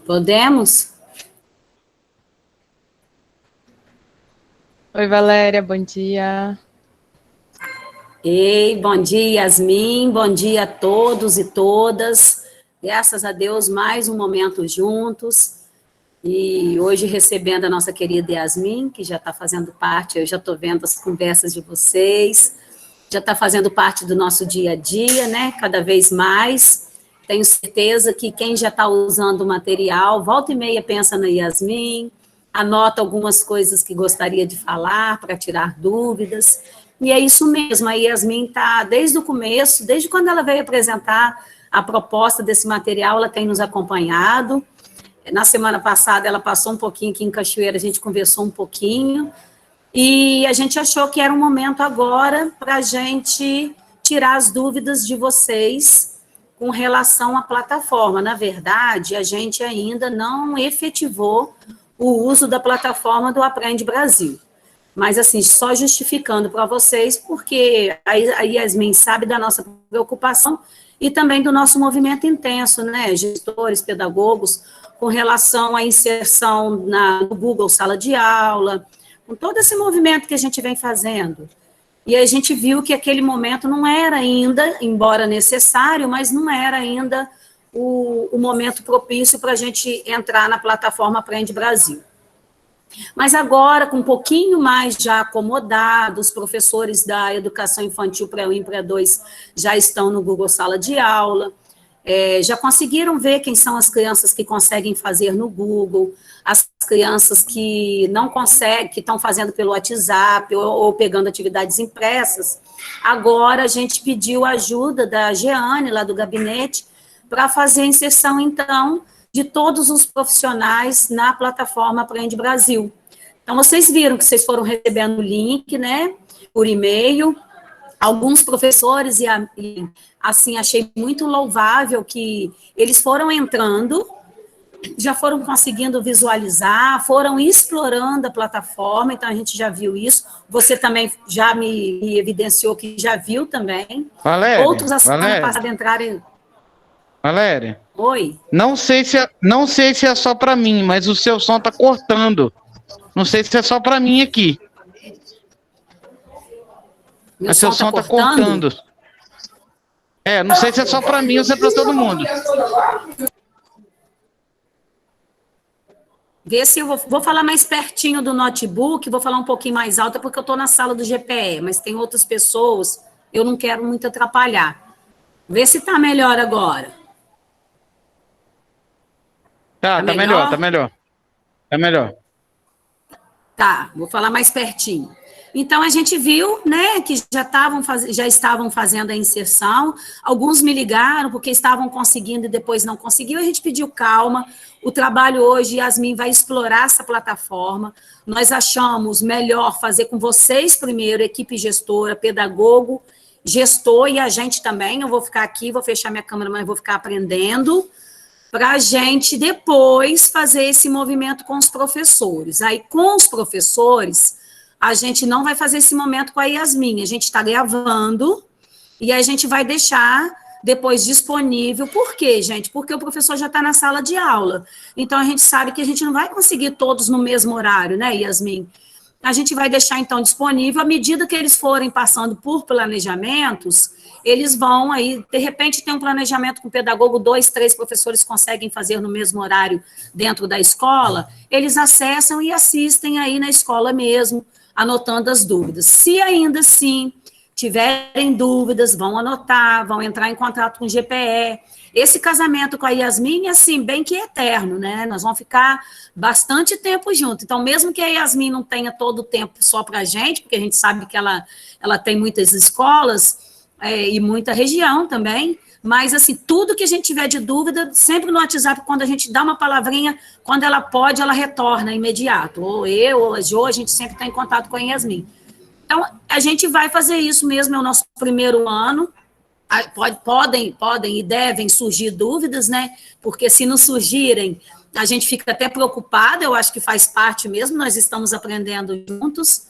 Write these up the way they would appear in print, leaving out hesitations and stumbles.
Podemos? Oi, Valéria, bom dia. Ei, bom dia, Yasmin, bom dia a todos e todas. Graças a Deus, mais um momento juntos. E hoje recebendo a nossa querida Yasmin, que já está fazendo parte, eu já estou vendo as conversas de vocês, já está fazendo parte do nosso dia a dia, né? Cada vez mais. Tenho certeza que quem já está usando o material, volta e meia pensa na Yasmin, anota algumas coisas que gostaria de falar para tirar dúvidas. E é isso mesmo, a Yasmin está desde o começo, desde quando ela veio apresentar a proposta desse material, ela tem nos acompanhado. Na semana passada, ela passou um pouquinho aqui em Cachoeira, a gente conversou um pouquinho, e a gente achou que era um momento agora para a gente tirar as dúvidas de vocês com relação à plataforma. Na verdade, a gente ainda não efetivou o uso da plataforma do Aprende Brasil. Mas, assim, só justificando para vocês, porque a Yasmin sabe da nossa preocupação e também do nosso movimento intenso, né, gestores, pedagogos, com relação à inserção no Google Sala de Aula, com todo esse movimento que a gente vem fazendo. E a gente viu que aquele momento não era ainda, embora necessário, mas não era ainda o momento propício para a gente entrar na plataforma Aprende Brasil. Mas agora, com um pouquinho mais já acomodado, os professores da educação infantil pré-1 e pré-2 já estão no Google Sala de Aula, já conseguiram ver quem são as crianças que conseguem fazer no Google, as crianças que não conseguem, que estão fazendo pelo WhatsApp ou pegando atividades impressas. Agora, a gente pediu a ajuda da Jeane, lá do gabinete, para fazer a inserção, então, de todos os profissionais na plataforma Aprende Brasil. Então, vocês viram que vocês foram recebendo o link, né, por e-mail. Alguns professores, e assim, achei muito louvável que eles foram entrando, já foram conseguindo visualizar, foram explorando a plataforma, então a gente já viu isso. Você também já me evidenciou que já viu também. Valéria, Outros, a semana passada, entraram... Valéria. Oi? Não sei se é só para mim, mas o seu som tá cortando. Não sei se é só para mim aqui. Meu som tá cortando? Não sei se é só para mim ou se é para todo mundo. Vê se eu vou falar mais pertinho do notebook, vou falar um pouquinho mais alto, porque eu estou na sala do GPE, mas tem outras pessoas, eu não quero muito atrapalhar. Vê se está melhor agora. Tá melhor, tá melhor. Tá melhor. Tá, vou falar mais pertinho. Então, a gente viu, né, que já estavam fazendo a inserção, alguns me ligaram porque estavam conseguindo e depois não conseguiu, a gente pediu calma, o trabalho hoje, Yasmin vai explorar essa plataforma, nós achamos melhor fazer com vocês primeiro, equipe gestora, pedagogo, gestor e a gente também, eu vou ficar aqui, vou fechar minha câmera, mas vou ficar aprendendo, para a gente depois fazer esse movimento com os professores. Aí, com os professores, a gente não vai fazer esse momento com a Yasmin, a gente está gravando e a gente vai deixar depois disponível. Por quê, gente? Porque o professor já está na sala de aula. Então, a gente sabe que a gente não vai conseguir todos no mesmo horário, né, Yasmin? A gente vai deixar, então, disponível, à medida que eles forem passando por planejamentos, eles vão aí, de repente, tem um planejamento com o pedagogo, 2, 3 professores conseguem fazer no mesmo horário dentro da escola, eles acessam e assistem aí na escola mesmo, anotando as dúvidas. Se ainda assim tiverem dúvidas, vão anotar, vão entrar em contato com o GPE. Esse casamento com a Yasmin é, assim, bem que eterno, né? Nós vamos ficar bastante tempo juntos. Então, mesmo que a Yasmin não tenha todo o tempo só para a gente, porque a gente sabe que ela tem muitas escolas e muita região também, mas, assim, tudo que a gente tiver de dúvida, sempre no WhatsApp, quando a gente dá uma palavrinha, quando ela pode, ela retorna imediato. Ou eu, ou a Jo, a gente sempre está em contato com a Yasmin. Então, a gente vai fazer isso mesmo, é o nosso primeiro ano. Podem e devem surgir dúvidas, né? Porque se não surgirem, a gente fica até preocupada, eu acho que faz parte mesmo, nós estamos aprendendo juntos.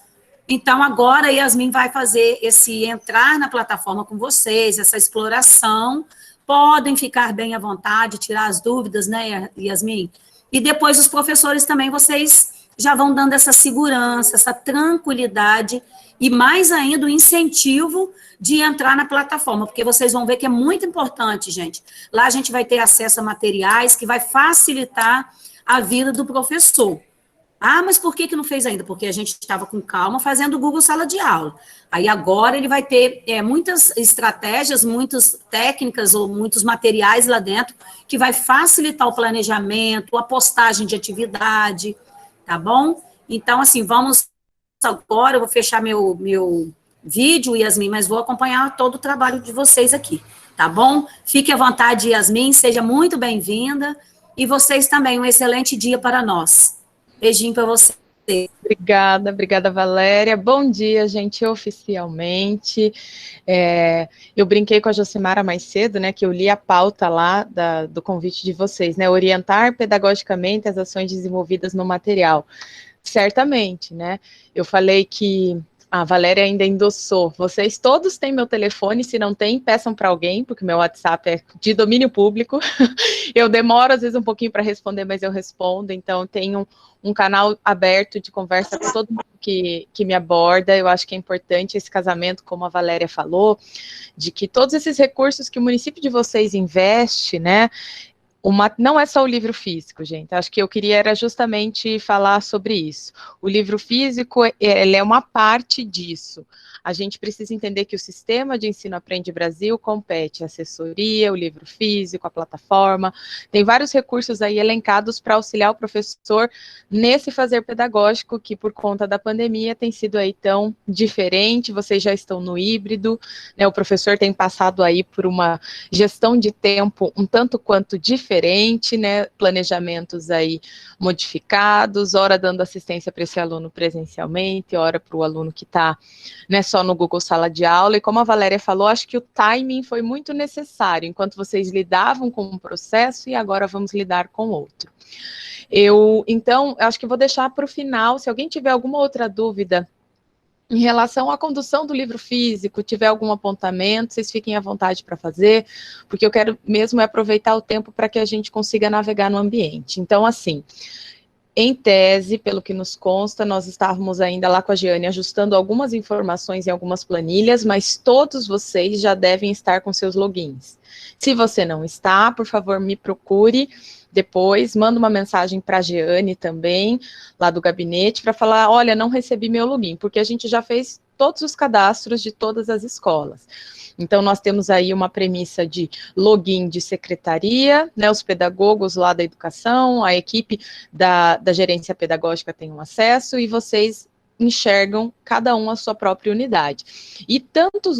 Então, agora a Yasmin vai fazer esse entrar na plataforma com vocês, essa exploração, podem ficar bem à vontade, tirar as dúvidas, né, Yasmin? E depois os professores também, vocês já vão dando essa segurança, essa tranquilidade e mais ainda o incentivo de entrar na plataforma, porque vocês vão ver que é muito importante, gente. Lá a gente vai ter acesso a materiais que vai facilitar a vida do professor. Ah, mas por que não fez ainda? Porque a gente estava com calma fazendo o Google Sala de Aula. Aí agora ele vai ter muitas estratégias, muitas técnicas ou muitos materiais lá dentro que vai facilitar o planejamento, a postagem de atividade, tá bom? Então, assim, vamos agora, eu vou fechar meu vídeo, Yasmin, mas vou acompanhar todo o trabalho de vocês aqui, tá bom? Fique à vontade, Yasmin, seja muito bem-vinda, e vocês também, um excelente dia para nós. Beijinho para você. Obrigada, Valéria. Bom dia, gente, oficialmente. Eu brinquei com a Josimara mais cedo, né, que eu li a pauta lá do convite de vocês, né, orientar pedagogicamente as ações desenvolvidas no material. Certamente, né, eu falei que a Valéria ainda endossou. Vocês todos têm meu telefone, se não tem, peçam para alguém, porque meu WhatsApp é de domínio público. Eu demoro, às vezes, um pouquinho para responder, mas eu respondo. Então, tenho um canal aberto de conversa com todo mundo que me aborda. Eu acho que é importante esse casamento, como a Valéria falou, de que todos esses recursos que o município de vocês investe, né, não é só o livro físico, gente. Acho que eu queria era justamente falar sobre isso. O livro físico, ele é uma parte disso. A gente precisa entender que o sistema de ensino Aprende Brasil compete a assessoria, o livro físico, a plataforma. Tem vários recursos aí elencados para auxiliar o professor nesse fazer pedagógico que, por conta da pandemia, tem sido aí tão diferente. Vocês já estão no híbrido, né? O professor tem passado aí por uma gestão de tempo um tanto quanto diferente, né, planejamentos aí modificados, ora dando assistência para esse aluno presencialmente, ora para o aluno que está, né, só no Google Sala de Aula, e como a Valéria falou, acho que o timing foi muito necessário, enquanto vocês lidavam com um processo e agora vamos lidar com outro. Então, acho que vou deixar para o final, se alguém tiver alguma outra dúvida em relação à condução do livro físico, tiver algum apontamento, vocês fiquem à vontade para fazer, porque eu quero mesmo aproveitar o tempo para que a gente consiga navegar no ambiente. Então, assim, em tese, pelo que nos consta, nós estávamos ainda lá com a Giane ajustando algumas informações em algumas planilhas, mas todos vocês já devem estar com seus logins. Se você não está, por favor, me procure depois, manda uma mensagem para a Giane também, lá do gabinete, para falar, olha, não recebi meu login, porque a gente já fez todos os cadastros de todas as escolas. Então, nós temos aí uma premissa de login de secretaria, né, os pedagogos lá da educação, a equipe da gerência pedagógica tem um acesso, e vocês enxergam cada um a sua própria unidade. E tanto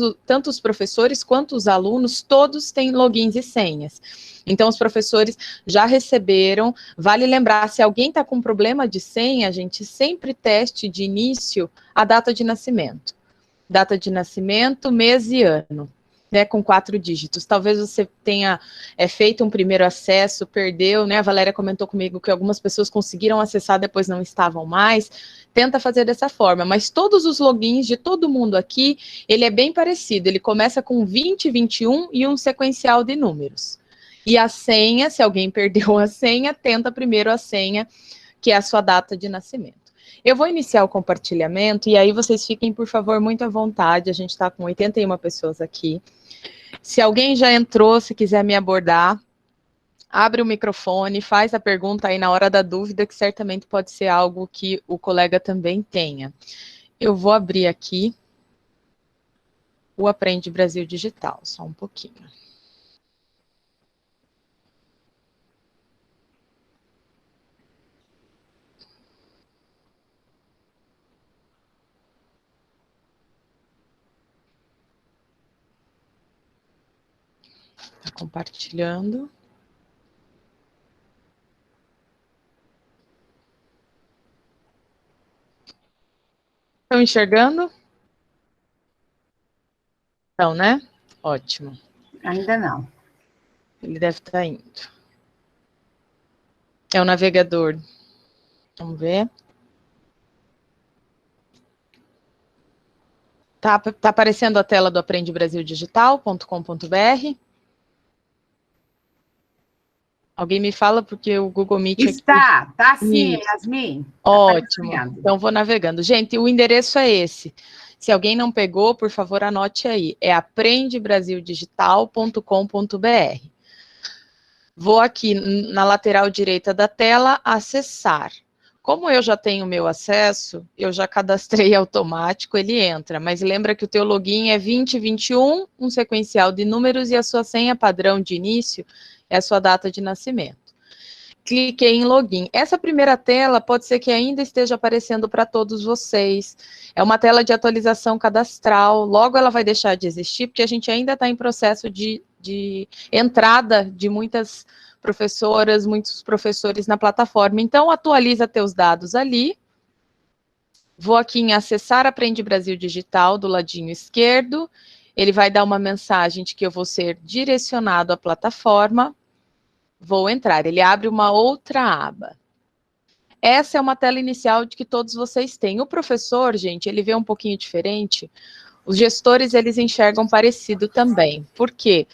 os professores quanto os alunos, todos têm logins e senhas. Então, os professores já receberam. Vale lembrar, se alguém está com problema de senha, a gente sempre teste de início a data de nascimento. Data de nascimento, mês e ano, né, com 4 dígitos. Talvez você tenha feito um primeiro acesso, perdeu, né, a Valéria comentou comigo que algumas pessoas conseguiram acessar, depois não estavam mais. Tenta fazer dessa forma, mas todos os logins de todo mundo aqui, ele é bem parecido, ele começa com 20, 21 e um sequencial de números. E a senha, se alguém perdeu a senha, tenta primeiro a senha, que é a sua data de nascimento. Eu vou iniciar o compartilhamento, e aí vocês fiquem, por favor, muito à vontade, a gente está com 81 pessoas aqui. Se alguém já entrou, se quiser me abordar, abre o microfone, faz a pergunta aí na hora da dúvida, que certamente pode ser algo que o colega também tenha. Eu vou abrir aqui o Aprende Brasil Digital, só um pouquinho. Está compartilhando. Estão enxergando? Então, né? Ótimo. Ainda não. Ele deve estar indo. É o navegador. Vamos ver. Tá aparecendo a tela do aprendebrasildigital.com.br. Alguém me fala, porque o Google Meet aqui... Tá sim, Isso. Yasmin. Ótimo. Tá aparecendo. Então, vou navegando. Gente, o endereço é esse. Se alguém não pegou, por favor, anote aí. É aprendebrasildigital.com.br. Vou aqui na lateral direita da tela, acessar. Como eu já tenho meu acesso, eu já cadastrei automático, ele entra. Mas lembra que o teu login é 2021, um sequencial de números, e a sua senha padrão de início é a sua data de nascimento. Cliquei em login. Essa primeira tela pode ser que ainda esteja aparecendo para todos vocês. É uma tela de atualização cadastral. Logo ela vai deixar de existir, porque a gente ainda está em processo de entrada de muitas professoras, muitos professores na plataforma. Então, atualiza teus dados ali. Vou aqui em acessar Aprende Brasil Digital, do ladinho esquerdo. Ele vai dar uma mensagem de que eu vou ser direcionado à plataforma. Vou entrar. Ele abre uma outra aba. Essa é uma tela inicial de que todos vocês têm. O professor, gente, ele vê um pouquinho diferente. Os gestores, eles enxergam parecido também. Por quê?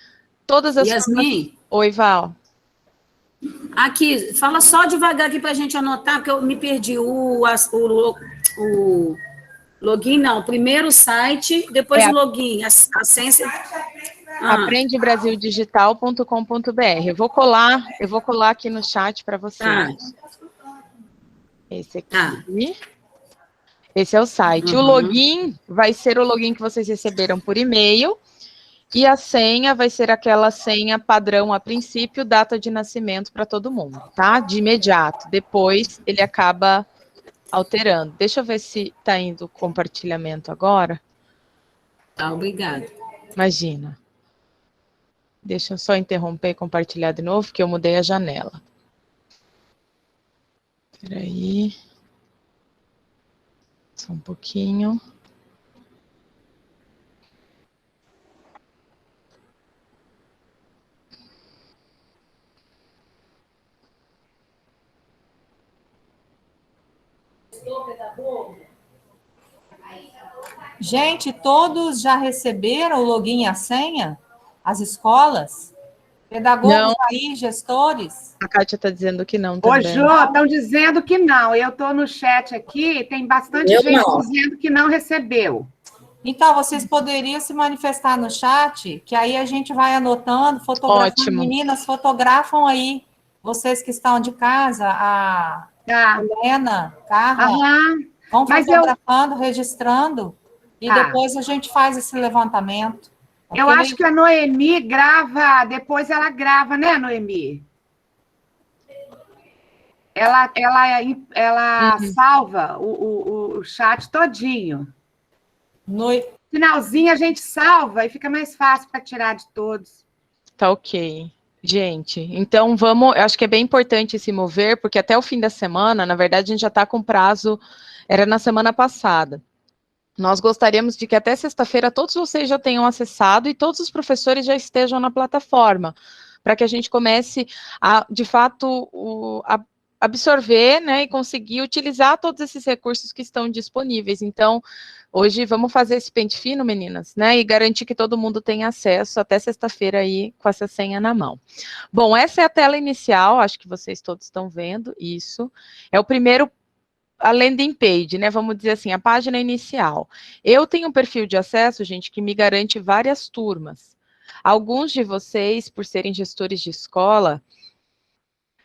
Todas as... Yasmin? Oi, Val. Aqui, fala só devagar aqui para a gente anotar, porque eu me perdi. O login, não. Primeiro o site, depois o login. A senha... aprendebrasildigital.com.br. Eu vou colar aqui no chat para vocês. Esse aqui. Esse é o site. O login vai ser o login que vocês receberam por e-mail. E a senha vai ser aquela senha padrão a princípio, data de nascimento para todo mundo, tá? De imediato. Depois ele acaba alterando. Deixa eu ver se está indo o compartilhamento agora. Tá, obrigada. Imagina. Deixa eu só interromper e compartilhar de novo, porque eu mudei a janela. Espera aí. Só um pouquinho. Gente, todos já receberam o login e a senha? As escolas? Pedagogos Não. aí, gestores? A Kátia está dizendo que não Ô, também. Jô, estão dizendo que não. Eu estou no chat aqui, tem bastante gente dizendo que não recebeu. Então, vocês poderiam se manifestar no chat, que aí a gente vai anotando, fotografando. Ótimo. Meninas, fotografam aí. Vocês que estão de casa, a Helena, Carla, vão fotografando, registrando, e depois a gente faz esse levantamento. Okay? Eu acho que a Noemi grava, depois ela grava, né, Noemi? Ela salva o chat todinho. No finalzinho a gente salva e fica mais fácil para tirar de todos. Tá ok. Gente, então vamos, eu acho que é bem importante se mover, porque até o fim da semana, na verdade, a gente já está com prazo, era na semana passada. Nós gostaríamos de que até sexta-feira todos vocês já tenham acessado e todos os professores já estejam na plataforma, para que a gente comece a, de fato, absorver, né, e conseguir utilizar todos esses recursos que estão disponíveis. Então, hoje vamos fazer esse pente fino, meninas, né, e garantir que todo mundo tenha acesso até sexta-feira aí com essa senha na mão. Bom, essa é a tela inicial, acho que vocês todos estão vendo isso. É o primeiro, a landing page, né, vamos dizer assim, a página inicial. Eu tenho um perfil de acesso, gente, que me garante várias turmas. Alguns de vocês, por serem gestores de escola,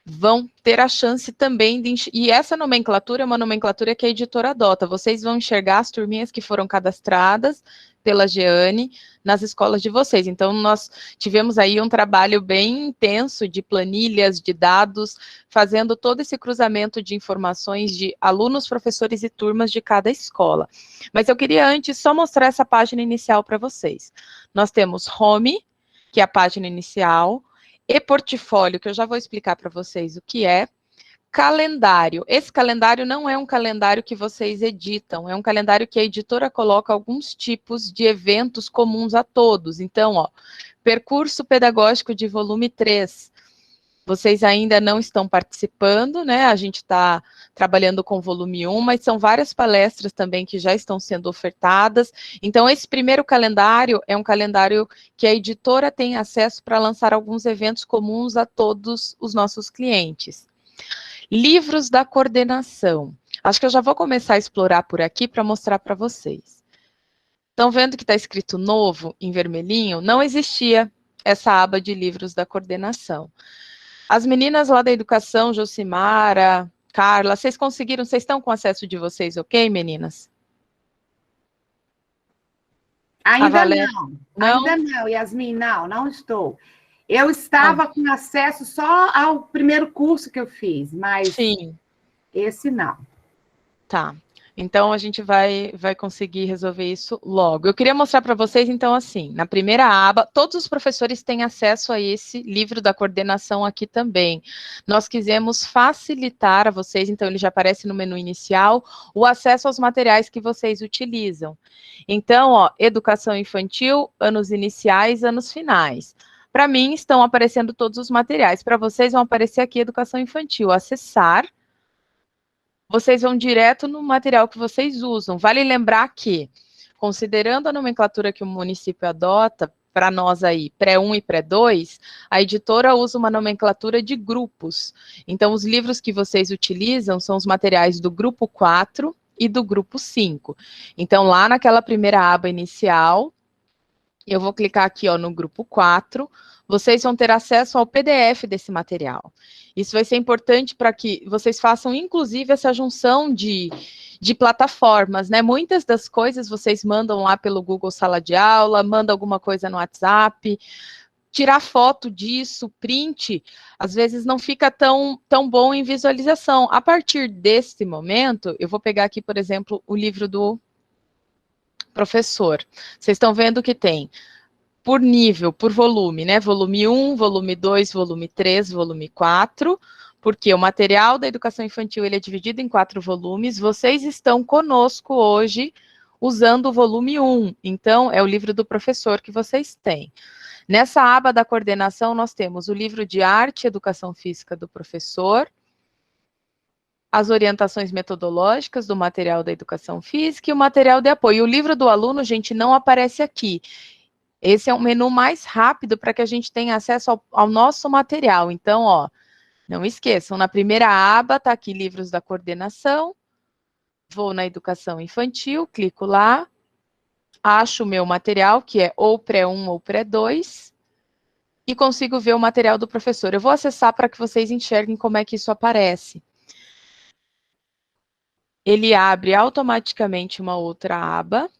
vão ter a chance também de... E essa nomenclatura é uma nomenclatura que a editora adota. Vocês vão enxergar as turminhas que foram cadastradas pela Jeane nas escolas de vocês. Então, nós tivemos aí um trabalho bem intenso de planilhas, de dados, fazendo todo esse cruzamento de informações de alunos, professores e turmas de cada escola. Mas eu queria antes só mostrar essa página inicial para vocês. Nós temos Home, que é a página inicial, e portfólio, que eu já vou explicar para vocês o que é. Calendário. Esse calendário não é um calendário que vocês editam, é um calendário que a editora coloca alguns tipos de eventos comuns a todos. Então, ó, percurso pedagógico de volume 3. vocês ainda não estão participando, né? A gente está trabalhando com o volume 1, mas são várias palestras também que já estão sendo ofertadas. Então, esse primeiro calendário é um calendário que a editora tem acesso para lançar alguns eventos comuns a todos os nossos clientes. Livros da coordenação. Acho que eu já vou começar a explorar por aqui para mostrar para vocês. Estão vendo que está escrito novo em vermelhinho? Não existia essa aba de livros da coordenação. As meninas lá da educação, Josimara, Carla, vocês conseguiram, vocês estão com acesso de vocês, ok, meninas? Ainda não, Yasmin, não estou. Eu estava com acesso só ao primeiro curso que eu fiz, mas sim, esse não. Tá. Então, a gente vai conseguir resolver isso logo. Eu queria mostrar para vocês, então, assim, na primeira aba, todos os professores têm acesso a esse livro da coordenação aqui também. Nós quisemos facilitar a vocês, então, ele já aparece no menu inicial, o acesso aos materiais que vocês utilizam. Então, ó, educação infantil, anos iniciais, anos finais. Para mim, estão aparecendo todos os materiais. Para vocês, vão aparecer aqui educação infantil. Acessar. Vocês vão direto no material que vocês usam. Vale lembrar que, considerando a nomenclatura que o município adota, para nós aí, pré-1 e pré-2, a editora usa uma nomenclatura de grupos. Então, os livros que vocês utilizam são os materiais do grupo 4 e do grupo 5. Então, lá naquela primeira aba inicial, eu vou clicar aqui, ó, no grupo 4, vocês vão ter acesso ao PDF desse material. Isso vai ser importante para que vocês façam, inclusive, essa junção de plataformas, né? Muitas das coisas vocês mandam lá pelo Google Sala de Aula, mandam alguma coisa no WhatsApp, tirar foto disso, print, às vezes não fica tão bom em visualização. A partir desse momento, eu vou pegar aqui, por exemplo, o livro do professor. Vocês estão vendo que tem por nível, por volume, né? Volume 1, volume 2, volume 3, volume 4, porque o material da educação infantil ele é dividido em 4 volumes. Vocês estão conosco hoje usando o volume 1, então é o livro do professor que vocês têm. Nessa aba da coordenação, nós temos o livro de arte e educação física do professor, as orientações metodológicas do material da educação física e o material de apoio. O livro do aluno, gente, não aparece aqui. Esse é um menu mais rápido para que a gente tenha acesso ao nosso material. Então, ó, não esqueçam, na primeira aba está aqui livros da coordenação, vou na educação infantil, clico lá, acho o meu material, que é ou pré-1 ou pré-2, e consigo ver o material do professor. Eu vou acessar para que vocês enxerguem como é que isso aparece. Ele abre automaticamente uma outra aba.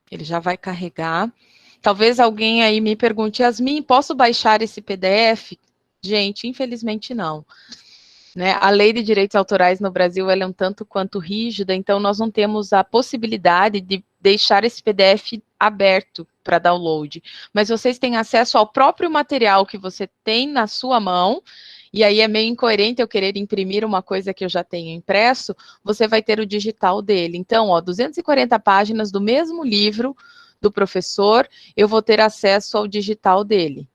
Ele já vai carregar. Talvez alguém aí me pergunte, Yasmin, posso baixar esse PDF? Gente, infelizmente não. Né? A lei de direitos autorais no Brasil ela é um tanto quanto rígida, então nós não temos a possibilidade de deixar esse PDF aberto para download. Mas vocês têm acesso ao próprio material que você tem na sua mão, e aí é meio incoerente eu querer imprimir uma coisa que eu já tenho impresso, você vai ter o digital dele. Então, ó, 240 páginas do mesmo livro do professor, eu vou ter acesso ao digital dele.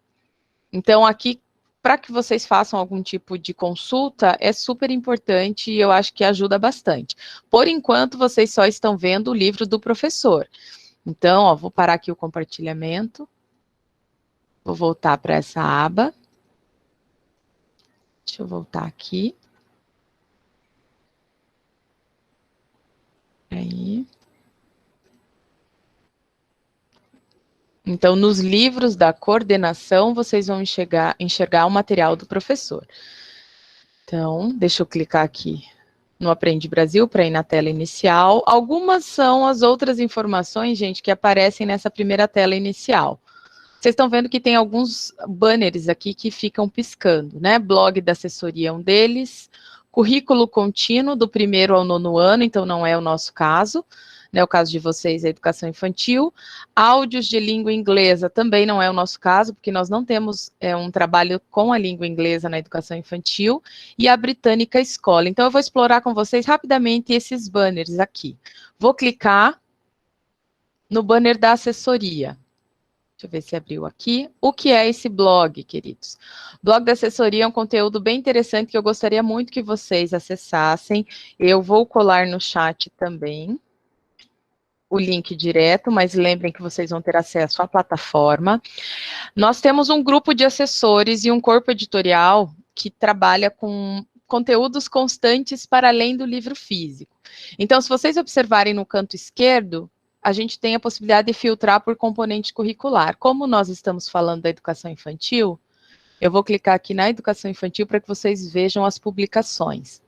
Então, aqui, para que vocês façam algum tipo de consulta, é super importante e eu acho que ajuda bastante. Por enquanto, vocês só estão vendo o livro do professor. Então, ó, vou parar aqui o compartilhamento. Vou voltar para essa aba. Deixa eu voltar aqui. Aí. Então, nos livros da coordenação, vocês vão enxergar o material do professor. Então, deixa eu clicar aqui no Aprende Brasil para ir na tela inicial. Algumas são as outras informações, gente, que aparecem nessa primeira tela inicial. Vocês estão vendo que tem alguns banners aqui que ficam piscando, né? Blog da assessoria é um deles, currículo contínuo do 1º ao 9º ano, então não é o nosso caso, né? O caso de vocês é educação infantil. Áudios de língua inglesa também não é o nosso caso, porque nós não temos um trabalho com a língua inglesa na educação infantil, e a Britânica Escola. Então eu vou explorar com vocês rapidamente esses banners aqui. Vou clicar no banner da assessoria. Deixa eu ver se abriu aqui. O que é esse blog, queridos? O blog da assessoria é um conteúdo bem interessante que eu gostaria muito que vocês acessassem. Eu vou colar no chat também o link direto, mas lembrem que vocês vão ter acesso à plataforma. Nós temos um grupo de assessores e um corpo editorial que trabalha com conteúdos constantes para além do livro físico. Então, se vocês observarem no canto esquerdo, a gente tem a possibilidade de filtrar por componente curricular. Como nós estamos falando da educação infantil, eu vou clicar aqui na educação infantil para que vocês vejam as publicações.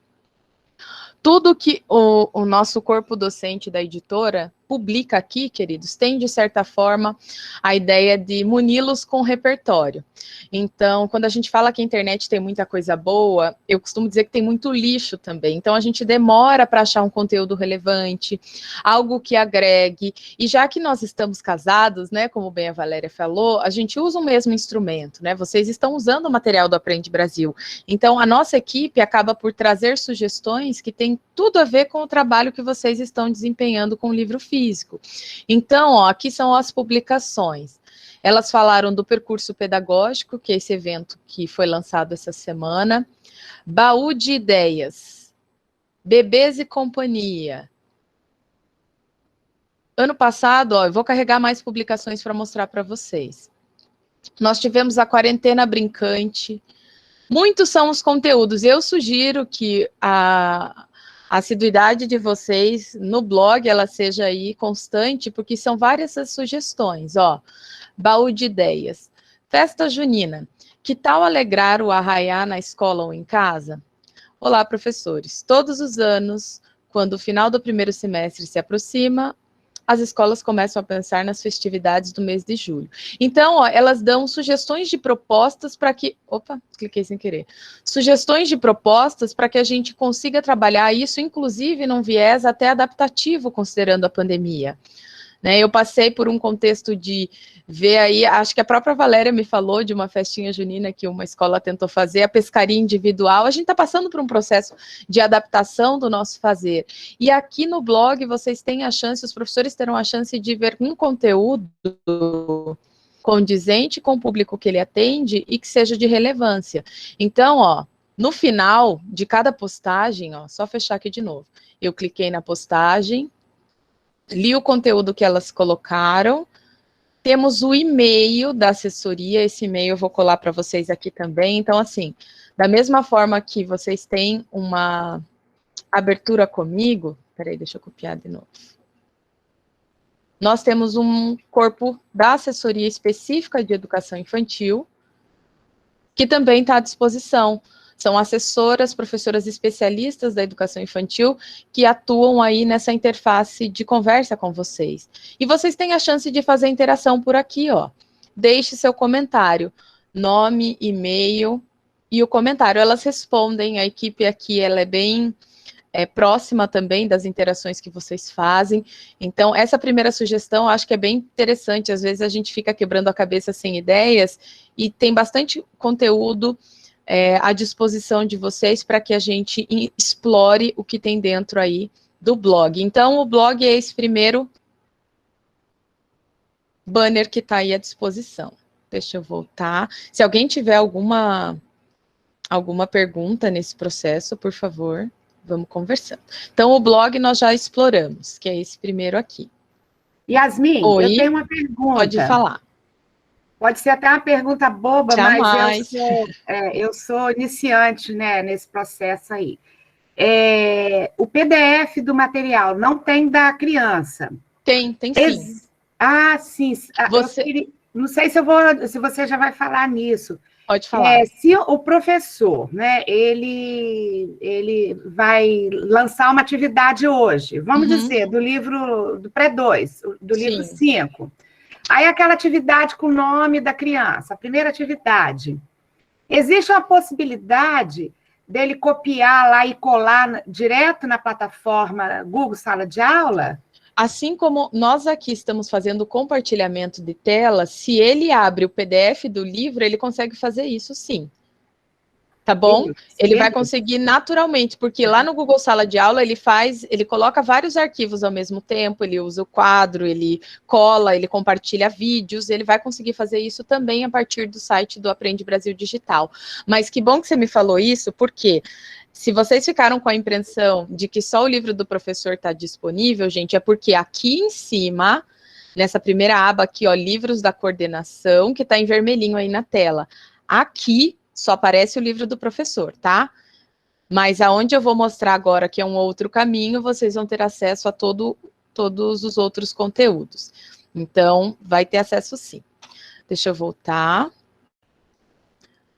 Tudo que o nosso corpo docente da editora publica aqui, queridos, tem, de certa forma, a ideia de muni-los com repertório. Então, quando a gente fala que a internet tem muita coisa boa, eu costumo dizer que tem muito lixo também. Então, a gente demora para achar um conteúdo relevante, algo que agregue. E já que nós estamos casados, né, como bem a Valéria falou, a gente usa o mesmo instrumento, né? Vocês estão usando o material do Aprende Brasil. Então, a nossa equipe acaba por trazer sugestões que têm tudo a ver com o trabalho que vocês estão desempenhando com o livro físico. Então, ó, aqui são as publicações. Elas falaram do percurso pedagógico, que é esse evento que foi lançado essa semana. Baú de ideias. Bebês e companhia. Ano passado, ó, eu vou carregar mais publicações para mostrar para vocês. Nós tivemos a quarentena brincante. Muitos são os conteúdos. Eu sugiro que a assiduidade de vocês no blog, ela seja aí constante, porque são várias as sugestões, ó. Baú de ideias. Festa junina. Que tal alegrar o arraiá na escola ou em casa? Olá, professores. Todos os anos, quando o final do primeiro semestre se aproxima, as escolas começam a pensar nas festividades do mês de julho. Então, ó, elas dão sugestões de propostas para que... Opa, cliquei sem querer. Sugestões de propostas para que a gente consiga trabalhar isso, inclusive, num viés até adaptativo, considerando a pandemia. Né, eu passei por um contexto de ver aí, acho que a própria Valéria me falou de uma festinha junina que uma escola tentou fazer, a pescaria individual. A gente está passando por um processo de adaptação do nosso fazer. E aqui no blog vocês têm a chance, os professores terão a chance de ver um conteúdo condizente com o público que ele atende e que seja de relevância. Então, ó, no final de cada postagem, ó, só fechar aqui de novo, eu cliquei na postagem, li o conteúdo que elas colocaram, temos o e-mail da assessoria, esse e-mail eu vou colar para vocês aqui também. Então, assim, da mesma forma que vocês têm uma abertura comigo, peraí, deixa eu copiar de novo. Nós temos um corpo da assessoria específica de educação infantil, que também está à disposição. São assessoras, professoras especialistas da educação infantil que atuam aí nessa interface de conversa com vocês. E vocês têm a chance de fazer interação por aqui, ó. Deixe seu comentário, nome, e-mail e o comentário. Elas respondem, a equipe aqui, ela é bem próxima também das interações que vocês fazem. Então, essa primeira sugestão, eu acho que é bem interessante. Às vezes a gente fica quebrando a cabeça sem ideias e tem bastante conteúdo à disposição de vocês para que a gente explore o que tem dentro aí do blog. Então, o blog é esse primeiro banner que está aí à disposição. Deixa eu voltar. Se alguém tiver alguma pergunta nesse processo, por favor, vamos conversando. Então, o blog nós já exploramos, que é esse primeiro aqui. Yasmin, Oi, eu tenho uma pergunta. Pode falar. Pode ser até uma pergunta boba, Jamais. mas eu sou iniciante, né, nesse processo aí. O PDF do material não tem da criança? Tem sim. Sim. Não sei se você já vai falar nisso. Pode falar. Se o professor, né, ele vai lançar uma atividade hoje, vamos dizer, do livro do pré-2, do livro 5. Aí aquela atividade com o nome da criança, a primeira atividade. Existe uma possibilidade dele copiar lá e colar direto na plataforma Google Sala de Aula? Assim como nós aqui estamos fazendo compartilhamento de tela, se ele abre o PDF do livro, ele consegue fazer isso sim. Tá bom? Isso, ele vai conseguir naturalmente, porque lá no Google Sala de Aula ele coloca vários arquivos ao mesmo tempo, ele usa o quadro, ele cola, ele compartilha vídeos, ele vai conseguir fazer isso também a partir do site do Aprende Brasil Digital. Mas que bom que você me falou isso, porque se vocês ficaram com a impressão de que só o livro do professor está disponível, gente, é porque aqui em cima, nessa primeira aba aqui, ó, livros da coordenação, que está em vermelhinho aí na tela, aqui só aparece o livro do professor, tá? Mas aonde eu vou mostrar agora que é um outro caminho, vocês vão ter acesso a todos os outros conteúdos. Então, vai ter acesso sim. Deixa eu voltar.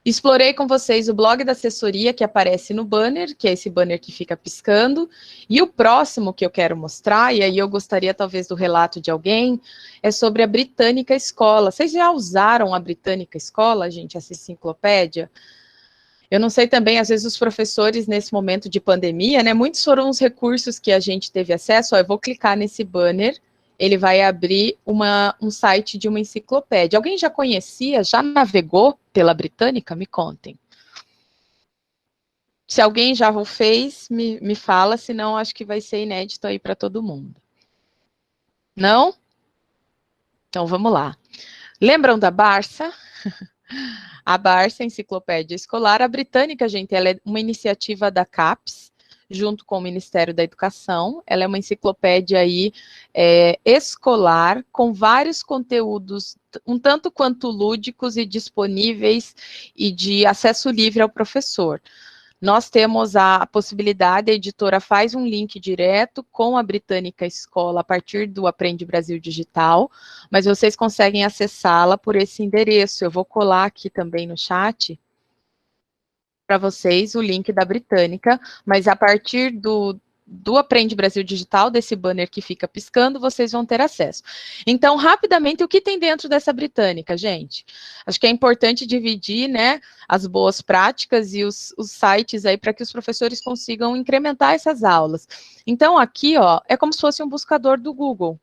Explorei com vocês o blog da assessoria que aparece no banner, que é esse banner que fica piscando. E o próximo que eu quero mostrar, e aí eu gostaria talvez do relato de alguém, é sobre a Britânica Escola. Vocês já usaram a Britânica Escola, gente, essa enciclopédia? Eu não sei também, às vezes os professores nesse momento de pandemia, né, muitos foram os recursos que a gente teve acesso. Ó, eu vou clicar nesse banner, ele vai abrir um site de uma enciclopédia. Alguém já conhecia, já navegou pela Britânica? Me contem. Se alguém já o fez, me fala, senão acho que vai ser inédito aí para todo mundo. Não? Então vamos lá. Lembram da Barça? A Barça, Enciclopédia Escolar, a Britânica, gente, ela é uma iniciativa da CAPES, junto com o Ministério da Educação. Ela é uma enciclopédia aí, escolar, com vários conteúdos, um tanto quanto lúdicos e disponíveis e de acesso livre ao professor. Nós temos a possibilidade, a editora faz um link direto com a Britânica Escola a partir do Aprende Brasil Digital, mas vocês conseguem acessá-la por esse endereço. Eu vou colar aqui também no chat para vocês o link da Britânica, mas a partir do Aprende Brasil Digital, desse banner que fica piscando, vocês vão ter acesso. Então, rapidamente, o que tem dentro dessa Britânica, gente? Acho que é importante dividir, né, as boas práticas e os sites aí para que os professores consigam incrementar essas aulas. Então, aqui, ó, é como se fosse um buscador do Google.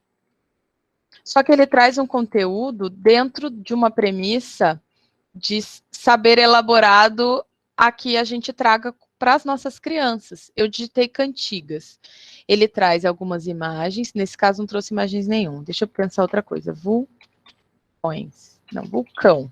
Só que ele traz um conteúdo dentro de uma premissa de saber elaborado a que a gente traga para as nossas crianças. Eu digitei cantigas. Ele traz algumas imagens, nesse caso não trouxe imagens nenhum. Deixa eu pensar outra coisa. Vulcões. Não, vulcão.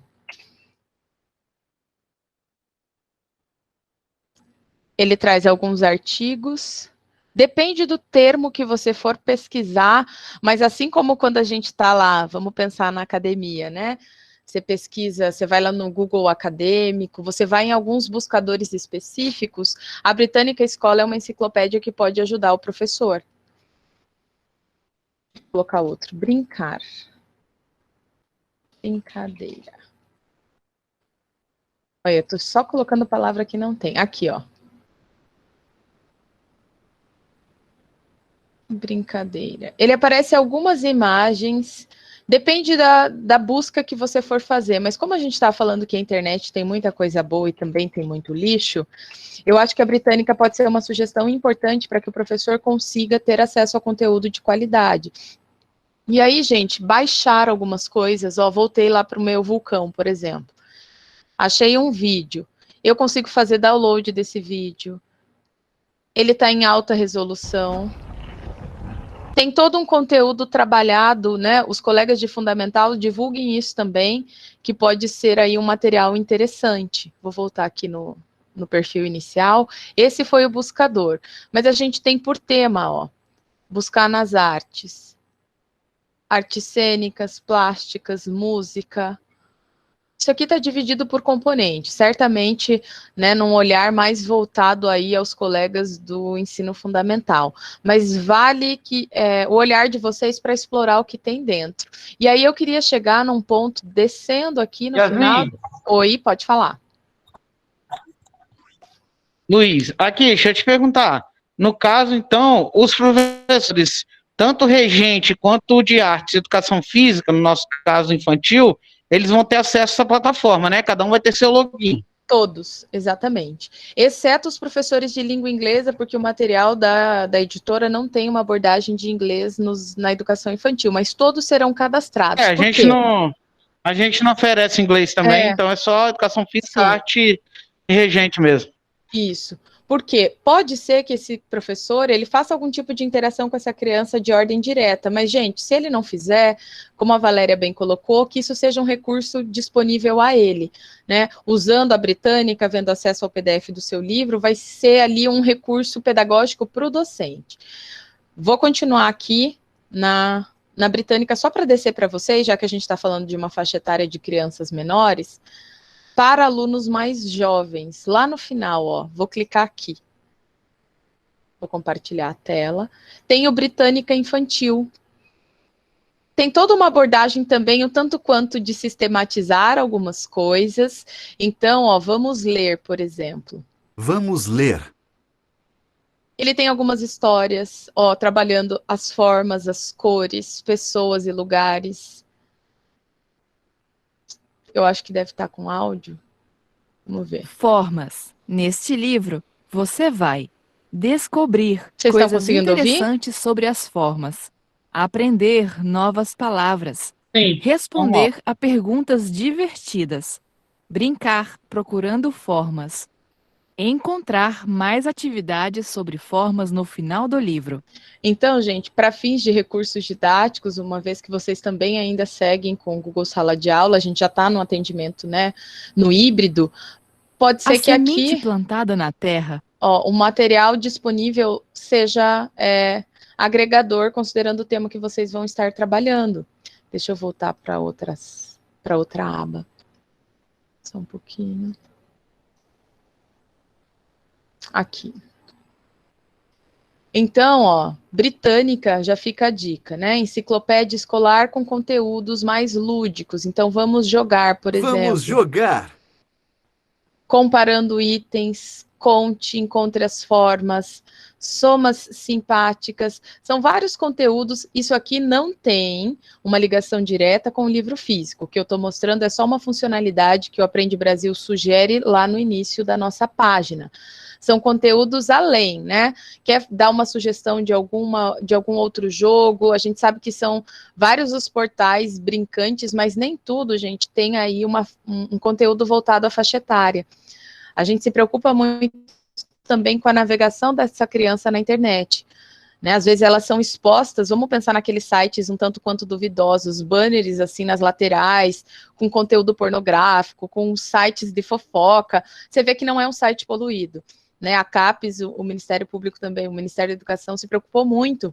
Ele traz alguns artigos. Depende do termo que você for pesquisar, mas assim como quando a gente está lá, vamos pensar na academia, né? Você pesquisa, você vai lá no Google Acadêmico, você vai em alguns buscadores específicos, a Britânica Escola é uma enciclopédia que pode ajudar o professor. Vou colocar outro, brincar. Brincadeira. Olha, eu estou só colocando palavra que não tem. Aqui, ó. Brincadeira. Ele aparece algumas imagens... Depende da busca que você for fazer, mas como a gente está falando que a internet tem muita coisa boa e também tem muito lixo, eu acho que a Britânica pode ser uma sugestão importante para que o professor consiga ter acesso a conteúdo de qualidade. E aí, gente, baixar algumas coisas, ó, voltei lá para o meu vulcão, por exemplo. Achei um vídeo, eu consigo fazer download desse vídeo, ele está em alta resolução. Tem todo um conteúdo trabalhado, né? Os colegas de fundamental divulguem isso também, que pode ser aí um material interessante. Vou voltar aqui no perfil inicial. Esse foi o buscador. Mas a gente tem por tema, ó, buscar nas artes. Artes cênicas, plásticas, música. Isso aqui está dividido por componentes, certamente, né, num olhar mais voltado aí aos colegas do ensino fundamental, mas vale que o olhar de vocês para explorar o que tem dentro. E aí eu queria chegar num ponto, descendo aqui no final... Oi, pode falar. Luiz, aqui, deixa eu te perguntar, no caso, então, os professores, tanto regente quanto de artes e educação física, no nosso caso infantil, eles vão ter acesso a essa plataforma, né? Cada um vai ter seu login. Todos, exatamente. Exceto os professores de língua inglesa, porque o material da editora não tem uma abordagem de inglês na educação infantil, mas todos serão cadastrados. A gente não oferece inglês também, então é só educação física, arte regente mesmo. Isso. Porque pode ser que esse professor, ele faça algum tipo de interação com essa criança de ordem direta, mas, gente, se ele não fizer, como a Valéria bem colocou, que isso seja um recurso disponível a ele, né? Usando a Britânica, vendo acesso ao PDF do seu livro, vai ser ali um recurso pedagógico para o docente. Vou continuar aqui na Britânica, só para descer para vocês, já que a gente está falando de uma faixa etária de crianças menores, para alunos mais jovens, lá no final, ó, vou clicar aqui. Vou compartilhar a tela. Tem o Britânica Infantil. Tem toda uma abordagem também, um tanto quanto de sistematizar algumas coisas. Então, ó, vamos ler, por exemplo. Vamos ler. Ele tem algumas histórias, ó, trabalhando as formas, as cores, pessoas e lugares. Eu acho que deve estar com áudio. Vamos ver. Formas. Neste livro, você vai descobrir Vocês coisas interessantes sobre as formas, aprender novas palavras, Sim. responder a perguntas divertidas, brincar procurando formas, encontrar mais atividades sobre formas no final do livro. Então, gente, para fins de recursos didáticos, uma vez que vocês também ainda seguem com o Google Sala de Aula, a gente já está no atendimento, né, no híbrido, pode ser que aqui plantada na terra, ó, o material disponível seja agregador, considerando o tema que vocês vão estar trabalhando. Deixa eu voltar para outra aba. Só um pouquinho. Aqui. Então, ó, Britânica já fica a dica, né? Enciclopédia escolar com conteúdos mais lúdicos. Então, vamos jogar, por exemplo. Vamos jogar. Comparando itens, conte, encontre as formas, somas simpáticas. São vários conteúdos. Isso aqui não tem uma ligação direta com o livro físico. O que eu estou mostrando é só uma funcionalidade que o Aprende Brasil sugere lá no início da nossa página. São conteúdos além, né? Quer dar uma sugestão de algum outro jogo? A gente sabe que são vários os portais brincantes, mas nem tudo, gente, tem aí um conteúdo voltado à faixa etária. A gente se preocupa muito também com a navegação dessa criança na internet. Né? Às vezes elas são expostas, vamos pensar naqueles sites um tanto quanto duvidosos, banners assim nas laterais, com conteúdo pornográfico, com sites de fofoca. Você vê que não é um site poluído. Né, a CAPES, o Ministério Público também, o Ministério da Educação se preocupou muito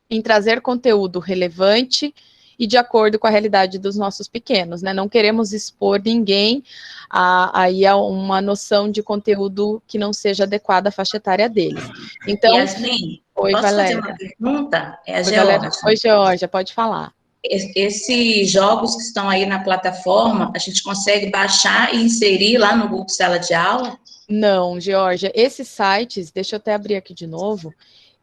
em trazer conteúdo relevante e de acordo com a realidade dos nossos pequenos, né? Não queremos expor ninguém a uma noção de conteúdo que não seja adequada à faixa etária deles. Então, Yasmin, oi, posso Valéria. fazer uma pergunta? É a Oi, Georgia. Oi, Georgia, pode falar. Esses jogos que estão aí na plataforma, a gente consegue baixar e inserir lá no Google Sala de Aula? Não, Georgia, esses sites, deixa eu até abrir aqui de novo,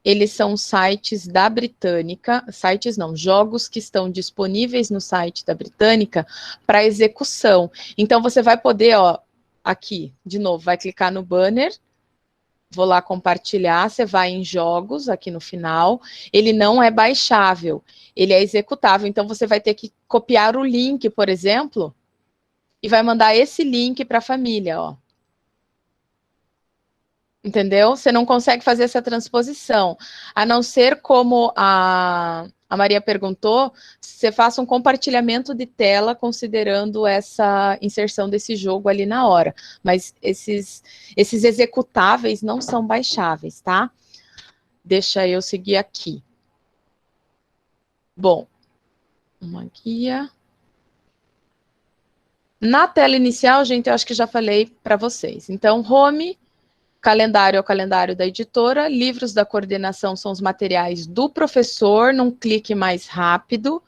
eles são sites da Britânica, sites não, jogos que estão disponíveis no site da Britânica para execução. Então, você vai poder, ó, aqui, de novo, vai clicar no banner, vou lá compartilhar, você vai em jogos, aqui no final, ele não é baixável, ele é executável, então você vai ter que copiar o link, por exemplo, e vai mandar esse link para a família, ó. Entendeu? Você não consegue fazer essa transposição, a não ser como a Maria perguntou, você faça um compartilhamento de tela considerando essa inserção desse jogo ali na hora, mas esses executáveis não são baixáveis, tá? Deixa eu seguir aqui. Bom, uma guia. Na tela inicial, gente, eu acho que já falei para vocês. Então, home... Calendário é o calendário da editora, livros da coordenação são os materiais do professor, num clique mais rápido.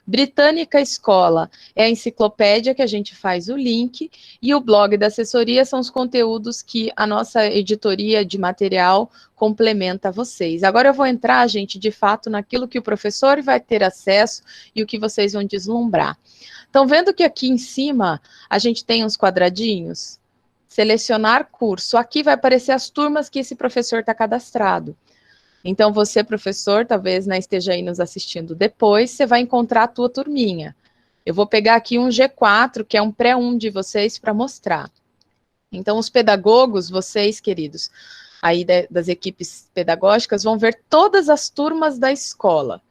Britânica Escola é a enciclopédia que a gente faz o link, e o blog da assessoria são os conteúdos que a nossa editoria de material complementa a vocês. Agora eu vou entrar, gente, de fato, naquilo que o professor vai ter acesso e o que vocês vão deslumbrar. Estão vendo que aqui em cima a gente tem uns quadradinhos? Selecionar curso. Aqui vai aparecer as turmas que esse professor está cadastrado. Então, você, professor, talvez esteja aí nos assistindo depois, você vai encontrar a tua turminha. Eu vou pegar aqui um G4, que é um pré-1 de vocês, para mostrar. Então, os pedagogos, vocês, queridos, aí das equipes pedagógicas, vão ver todas as turmas da escola.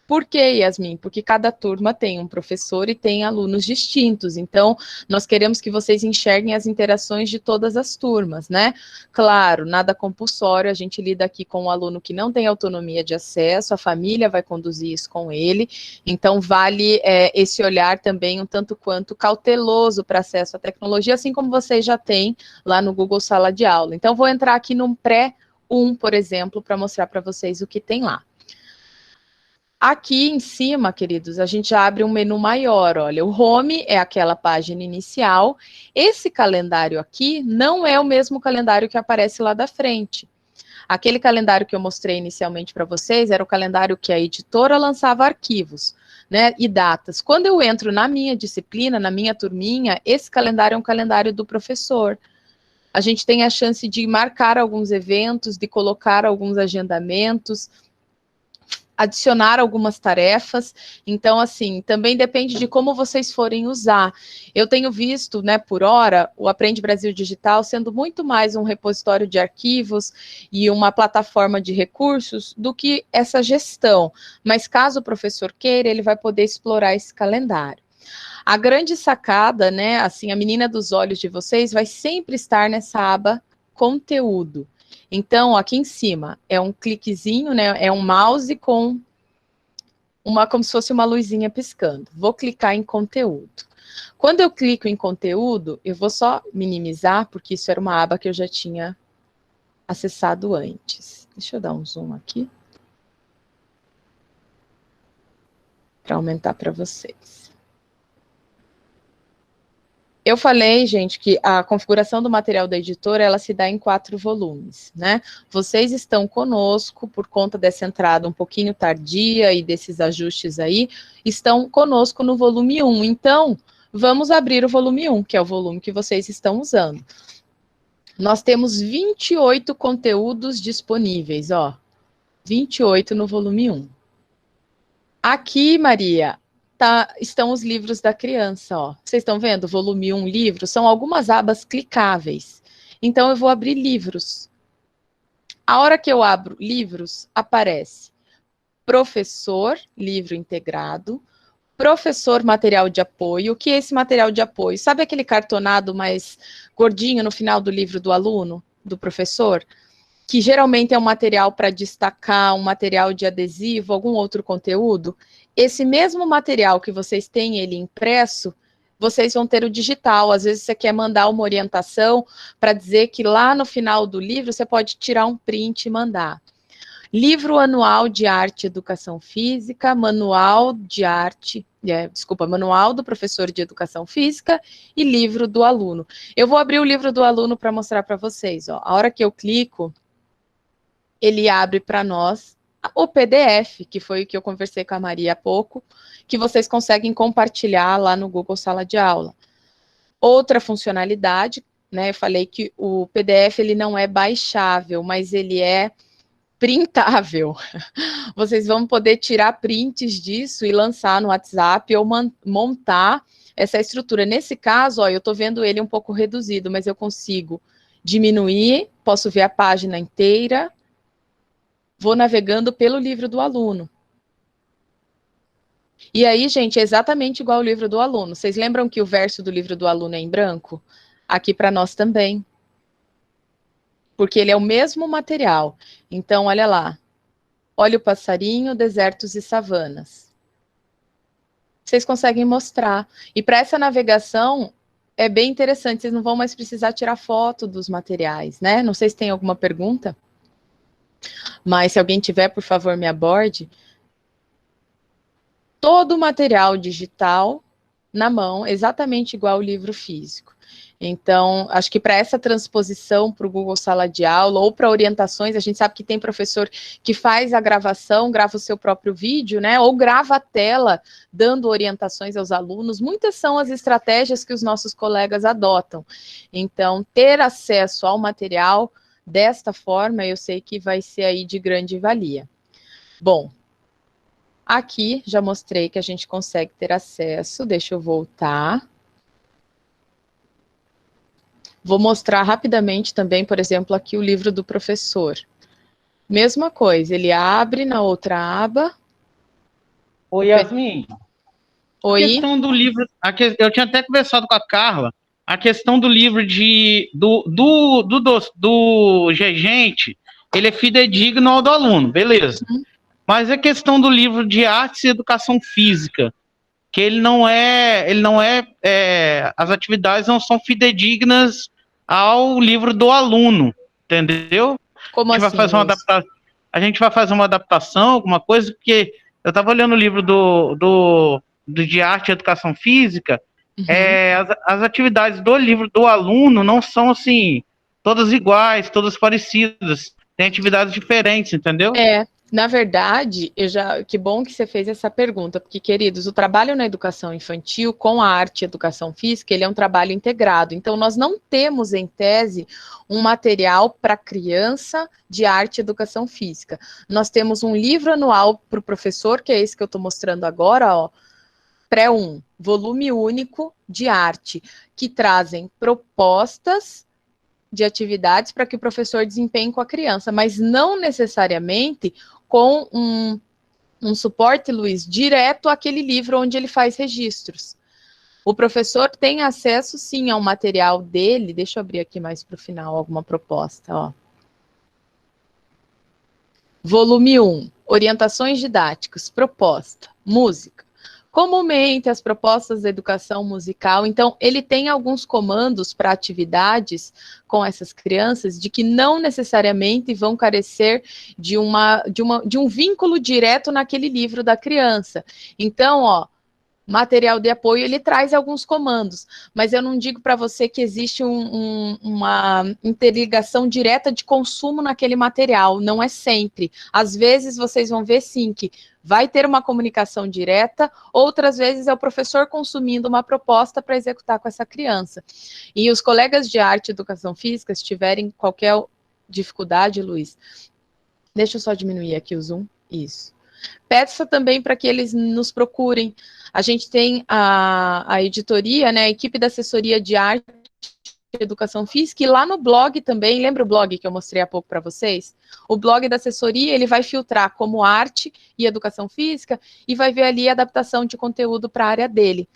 Por quê, Yasmin? Porque cada turma tem um professor e tem alunos distintos. Então, nós queremos que vocês enxerguem as interações de todas as turmas, né? Claro, nada compulsório, a gente lida aqui com um aluno que não tem autonomia de acesso, a família vai conduzir isso com ele. Então, vale esse olhar também um tanto quanto cauteloso para acesso à tecnologia, assim como vocês já têm lá no Google Sala de Aula. Então, vou entrar aqui num pré-1, por exemplo, para mostrar para vocês o que tem lá. Aqui em cima, queridos, a gente abre um menu maior, olha, o home é aquela página inicial, esse calendário aqui não é o mesmo calendário que aparece lá da frente. Aquele calendário que eu mostrei inicialmente para vocês era o calendário que a editora lançava arquivos, né, e datas. Quando eu entro na minha disciplina, na minha turminha, esse calendário é um calendário do professor. A gente tem a chance de marcar alguns eventos, de colocar alguns agendamentos, adicionar algumas tarefas, então, assim, também depende de como vocês forem usar. Eu tenho visto, né, por hora, o Aprende Brasil Digital sendo muito mais um repositório de arquivos e uma plataforma de recursos do que essa gestão, mas caso o professor queira, ele vai poder explorar esse calendário. A grande sacada, né, assim, a menina dos olhos de vocês vai sempre estar nessa aba conteúdo. Então, aqui em cima é um cliquezinho, né? É um mouse com como se fosse uma luzinha piscando. Vou clicar em conteúdo. Quando eu clico em conteúdo, eu vou só minimizar, porque isso era uma aba que eu já tinha acessado antes. Deixa eu dar um zoom aqui. Para aumentar para vocês. Eu falei, gente, que a configuração do material da editora, ela se dá em 4 volumes, né? Vocês estão conosco, por conta dessa entrada um pouquinho tardia e desses ajustes aí, estão conosco no volume 1. Então, vamos abrir o volume 1, que é o volume que vocês estão usando. Nós temos 28 conteúdos disponíveis, ó. 28 no volume 1. Aqui, Maria, estão os livros da criança, ó. Vocês estão vendo? Volume 1, livro, são algumas abas clicáveis. Então, eu vou abrir livros. A hora que eu abro livros, aparece professor, livro integrado, professor, material de apoio. O que é esse material de apoio? Sabe aquele cartonado mais gordinho no final do livro do aluno, do professor? Que geralmente é um material para destacar, um material de adesivo, algum outro conteúdo. Esse mesmo material que vocês têm ele impresso, vocês vão ter o digital. Às vezes você quer mandar uma orientação para dizer que lá no final do livro você pode tirar um print e mandar. Livro anual de arte e educação física, manual de arte, manual do professor de educação física e livro do aluno. Eu vou abrir o livro do aluno para mostrar para vocês, ó. A hora que eu clico, ele abre para nós o PDF, que foi o que eu conversei com a Maria há pouco, que vocês conseguem compartilhar lá no Google Sala de Aula. Outra funcionalidade, né, eu falei que o PDF ele não é baixável, mas ele é printável. Vocês vão poder tirar prints disso e lançar no WhatsApp ou montar essa estrutura. Nesse caso, ó, eu estou vendo ele um pouco reduzido, mas eu consigo diminuir, posso ver a página inteira, vou navegando pelo livro do aluno. E aí, gente, é exatamente igual ao livro do aluno. Vocês lembram que o verso do livro do aluno é em branco? Aqui para nós também. Porque ele é o mesmo material. Então, olha lá. Olha o passarinho, desertos e savanas. Vocês conseguem mostrar. E para essa navegação, é bem interessante. Vocês não vão mais precisar tirar foto dos materiais, né? Não sei se tem alguma pergunta. Mas se alguém tiver, por favor, me aborde. Todo o material digital na mão, exatamente igual ao livro físico. Então, acho que para essa transposição para o Google Sala de Aula ou para orientações, a gente sabe que tem professor que faz a gravação, grava o seu próprio vídeo, né? Ou grava a tela dando orientações aos alunos. Muitas são as estratégias que os nossos colegas adotam. Então, ter acesso ao material desta forma, eu sei que vai ser aí de grande valia. Bom, aqui já mostrei que a gente consegue ter acesso. Deixa eu voltar. Vou mostrar rapidamente também, por exemplo, aqui o livro do professor. Mesma coisa, ele abre na outra aba. Oi, Yasmin. Oi. A questão do livro, eu tinha até conversado com a Carla, a questão do livro do Gegente, ele é fidedigno ao do aluno, beleza. Mas a questão do livro de Artes e Educação Física, que as atividades não são fidedignas ao livro do aluno, entendeu? Como assim? A gente vai fazer uma adaptação, alguma coisa, porque eu estava olhando o livro de Arte e Educação Física, as atividades do livro do aluno não são, assim, todas iguais, todas parecidas, tem atividades diferentes, entendeu? Na verdade, que bom que você fez essa pergunta, porque, queridos, o trabalho na educação infantil com a arte e educação física, ele é um trabalho integrado. Então, nós não temos, em tese, um material para criança de arte e educação física. Nós temos um livro anual para o professor, que é esse que eu estou mostrando agora, ó, Pré-1, volume único de arte, que trazem propostas de atividades para que o professor desempenhe com a criança, mas não necessariamente com um suporte, Luiz, direto àquele livro onde ele faz registros. O professor tem acesso, sim, ao material dele. Deixa eu abrir aqui mais para o final alguma proposta, ó. Volume 1, orientações didáticas, proposta, música. Comumente, as propostas da educação musical, então, ele tem alguns comandos para atividades com essas crianças, de que não necessariamente vão carecer de um vínculo direto naquele livro da criança. Então, ó, material de apoio, ele traz alguns comandos, mas eu não digo para você que existe uma interligação direta de consumo naquele material, não é sempre. Às vezes, vocês vão ver, sim, que vai ter uma comunicação direta, outras vezes é o professor consumindo uma proposta para executar com essa criança. E os colegas de arte e educação física, se tiverem qualquer dificuldade, Luiz, deixa eu só diminuir aqui o zoom, isso. Peça também para que eles nos procurem. A gente tem a editoria, né, a equipe da assessoria de arte e educação física, e lá no blog também, lembra o blog que eu mostrei há pouco para vocês? O blog da assessoria, ele vai filtrar como arte e educação física, e vai ver ali a adaptação de conteúdo para a área dele.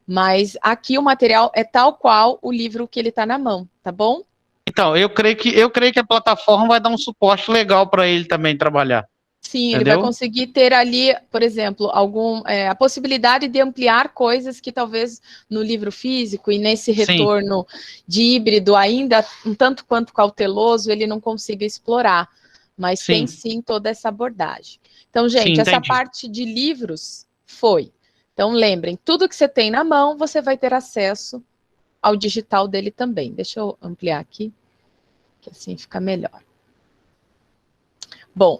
Mas aqui o material é tal qual o livro que ele está na mão, tá bom? Então, eu creio que a plataforma vai dar um suporte legal para ele também trabalhar. Sim, entendeu? Ele vai conseguir ter ali, por exemplo, a possibilidade de ampliar coisas que talvez no livro físico e nesse retorno de híbrido ainda, um tanto quanto cauteloso, ele não consiga explorar. Mas tem sim toda essa abordagem. Então, gente, essa parte de livros foi. Então, lembrem, tudo que você tem na mão, você vai ter acesso ao digital dele também. Deixa eu ampliar aqui, que assim fica melhor. Bom,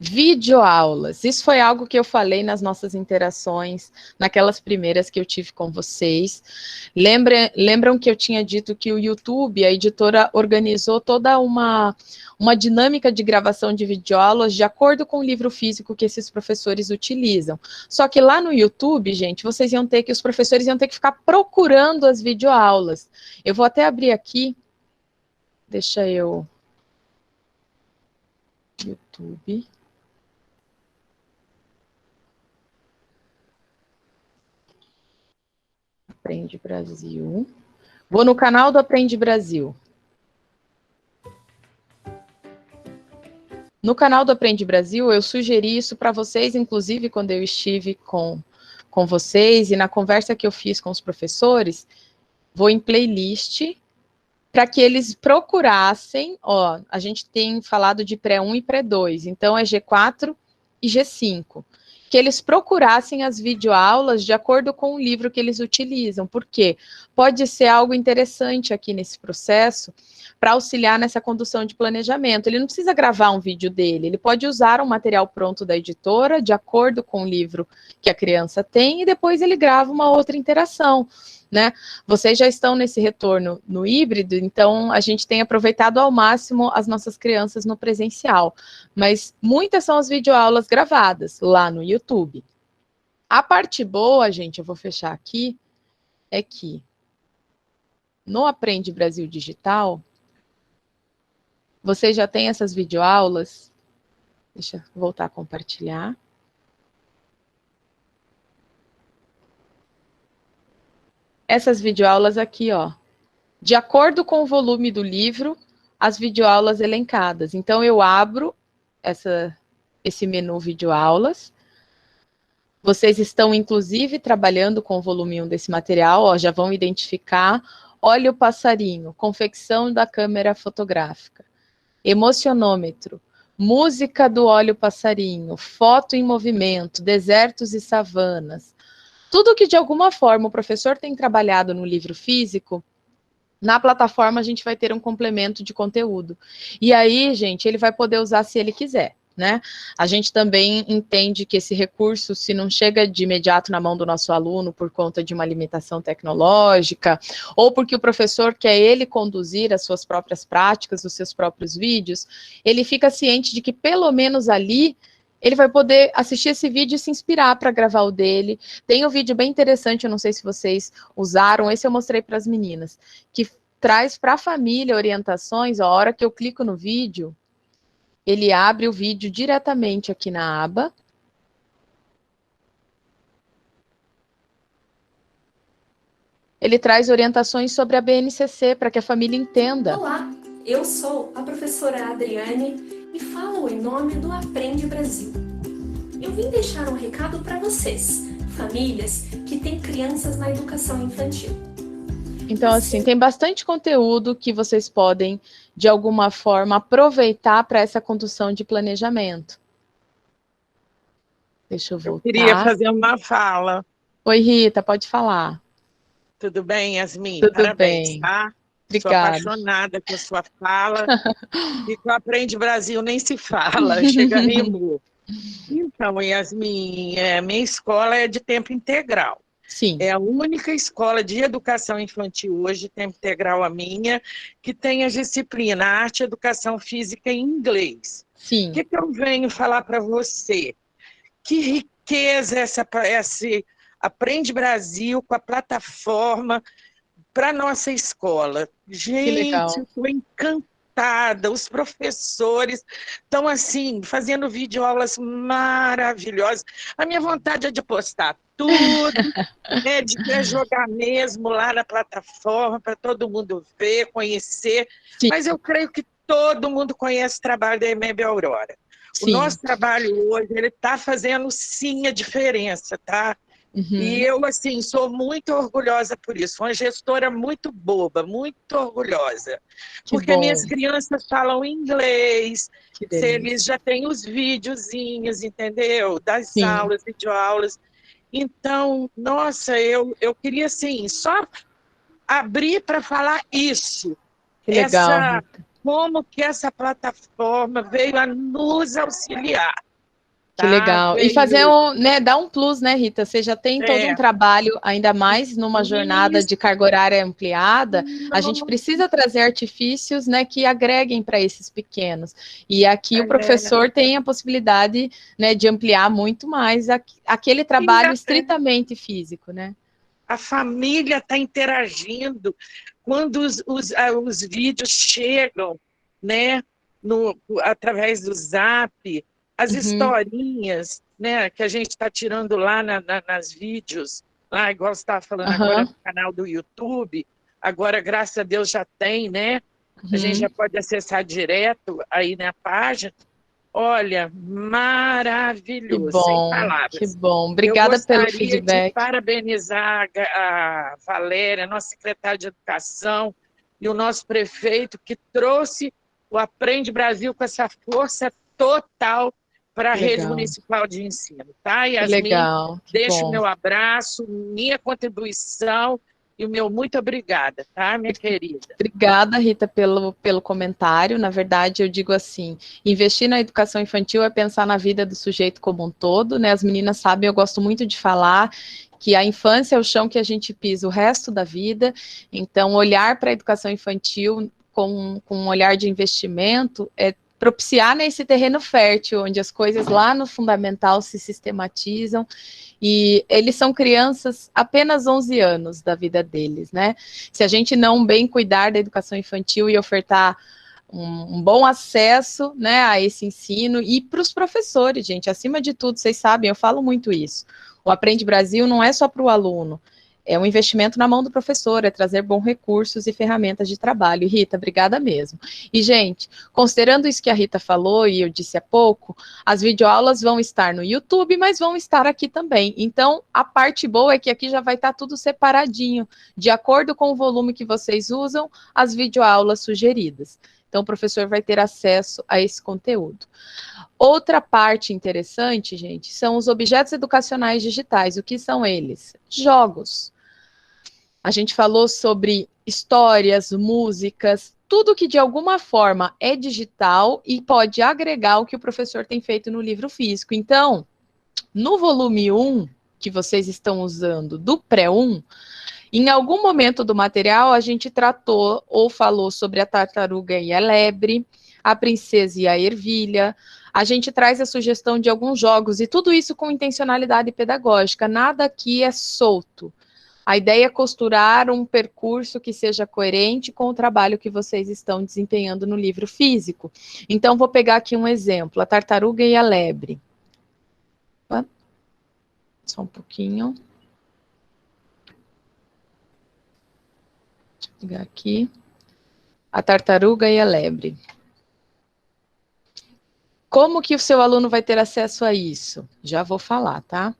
videoaulas, isso foi algo que eu falei nas nossas interações, naquelas primeiras que eu tive com vocês. Lembram que eu tinha dito que o YouTube, a editora, organizou toda uma dinâmica de gravação de videoaulas de acordo com o livro físico que esses professores utilizam. Só que lá no YouTube, gente, os professores iam ter que ficar procurando as videoaulas. Eu vou até abrir aqui, deixa eu... YouTube... Aprende Brasil. Vou no canal do Aprende Brasil. No canal do Aprende Brasil, eu sugeri isso para vocês, inclusive quando eu estive com vocês e na conversa que eu fiz com os professores, vou em playlist para que eles procurassem, ó, a gente tem falado de pré-1 e pré-2, então é G4 e G5. Que eles procurassem as videoaulas de acordo com o livro que eles utilizam. Por quê? Pode ser algo interessante aqui nesse processo para auxiliar nessa condução de planejamento. Ele não precisa gravar um vídeo dele, ele pode usar um material pronto da editora, de acordo com o livro que a criança tem, e depois ele grava uma outra interação, né? Vocês já estão nesse retorno no híbrido, então a gente tem aproveitado ao máximo as nossas crianças no presencial, mas muitas são as videoaulas gravadas lá no YouTube. A parte boa, gente, eu vou fechar aqui, é que no Aprende Brasil Digital, vocês já têm essas videoaulas. Deixa eu voltar a compartilhar. Essas videoaulas aqui, ó. De acordo com o volume do livro, as videoaulas elencadas. Então, eu abro esse menu videoaulas. Vocês estão, inclusive, trabalhando com o volume 1 desse material, ó, já vão identificar. Olha o passarinho, confecção da câmera fotográfica, emocionômetro, música do Olha o Passarinho, foto em movimento, desertos e savanas. Tudo que, de alguma forma, o professor tem trabalhado no livro físico, na plataforma a gente vai ter um complemento de conteúdo. E aí, gente, ele vai poder usar se ele quiser, né? A gente também entende que esse recurso, se não chega de imediato na mão do nosso aluno por conta de uma limitação tecnológica, ou porque o professor quer ele conduzir as suas próprias práticas, os seus próprios vídeos, ele fica ciente de que pelo menos ali ele vai poder assistir esse vídeo e se inspirar para gravar o dele. Tem um vídeo bem interessante, eu não sei se vocês usaram, esse eu mostrei para as meninas, que traz para a família orientações. A hora que eu clico no vídeo, ele abre o vídeo diretamente aqui na aba. Ele traz orientações sobre a BNCC, para que a família entenda. Olá, eu sou a professora Adriane e falo em nome do Aprende Brasil. Eu vim deixar um recado para vocês, famílias que têm crianças na educação infantil. Então, assim, tem bastante conteúdo que vocês podem, de alguma forma, aproveitar para essa condução de planejamento. Deixa eu voltar. Eu queria fazer uma fala. Oi, Rita, pode falar. Tudo bem, Yasmin? Tudo Parabéns, bem. tá? Obrigada. Sou apaixonada com a sua fala. E com o Aprende Brasil nem se fala, chega rimou. Então, Yasmin, minha escola é de tempo integral. Sim. É a única escola de educação infantil hoje, tempo integral a minha, que tem a disciplina Arte, Educação Física e Inglês. Sim. O que eu venho falar para você? Que riqueza esse Aprende Brasil com a plataforma para nossa escola. Gente, eu estou encantada. Os professores estão, assim, fazendo videoaulas maravilhosas. A minha vontade é de postar tudo, de jogar mesmo lá na plataforma para todo mundo ver, conhecer. Sim. Mas eu creio que todo mundo conhece o trabalho da EMEB Aurora. Sim. O nosso trabalho hoje, ele está fazendo, sim, a diferença, tá? Uhum. E eu, assim, sou muito orgulhosa por isso. Uma gestora muito boba, muito orgulhosa. Porque minhas crianças falam inglês, eles já têm os videozinhos, entendeu? Das aulas, videoaulas. Então, nossa, eu queria, assim, só abrir para falar isso. Que legal. Como que essa plataforma veio a nos auxiliar. Que legal. E fazer dar um plus, né, Rita? Você já tem todo um trabalho, ainda mais numa jornada de carga horária ampliada, a gente precisa trazer artifícios, né, que agreguem para esses pequenos. E aqui o professor tem a possibilidade, né, de ampliar muito mais aquele trabalho estritamente físico, né? A família está interagindo quando os vídeos chegam, né, através do Zap. As historinhas, né, que a gente está tirando lá nas vídeos, lá, igual você estava falando agora no canal do YouTube, agora, graças a Deus, já tem, né? A gente já pode acessar direto aí na página. Olha, maravilhoso, que bom, sem palavras. Que bom, obrigada pelo feedback. Eu gostaria de parabenizar a Valéria, nossa secretária de Educação, e o nosso prefeito, que trouxe o Aprende Brasil com essa força total para a rede municipal de ensino, tá? Yasmin, deixo o meu abraço, minha contribuição e o meu muito obrigada, tá, minha querida? Obrigada, Rita, pelo comentário. Na verdade, eu digo assim, investir na educação infantil é pensar na vida do sujeito como um todo, né? As meninas sabem, eu gosto muito de falar que a infância é o chão que a gente pisa o resto da vida, então olhar para a educação infantil com um olhar de investimento é propiciar nesse terreno fértil, onde as coisas lá no fundamental se sistematizam, e eles são crianças apenas 11 anos da vida deles, né? Se a gente não bem cuidar da educação infantil e ofertar um bom acesso, né, a esse ensino, e para os professores, gente, acima de tudo, vocês sabem, eu falo muito isso, o Aprende Brasil não é só para o aluno, é um investimento na mão do professor, é trazer bons recursos e ferramentas de trabalho. E, Rita, obrigada mesmo. E, gente, considerando isso que a Rita falou, e eu disse há pouco, as videoaulas vão estar no YouTube, mas vão estar aqui também. Então, a parte boa é que aqui já vai estar tudo separadinho, de acordo com o volume que vocês usam, as videoaulas sugeridas. Então, o professor vai ter acesso a esse conteúdo. Outra parte interessante, gente, são os objetos educacionais digitais. O que são eles? Jogos. A gente falou sobre histórias, músicas, tudo que de alguma forma é digital e pode agregar o que o professor tem feito no livro físico. Então, no volume 1, que vocês estão usando, do pré-1, em algum momento do material, a gente tratou ou falou sobre a tartaruga e a lebre, a princesa e a ervilha. A gente traz a sugestão de alguns jogos, e tudo isso com intencionalidade pedagógica. Nada aqui é solto. A ideia é costurar um percurso que seja coerente com o trabalho que vocês estão desempenhando no livro físico. Então, vou pegar aqui um exemplo, a tartaruga e a lebre. Opa. Só um pouquinho. Pegar aqui, a tartaruga e a lebre. Como que o seu aluno vai ter acesso a isso? Já vou falar, tá?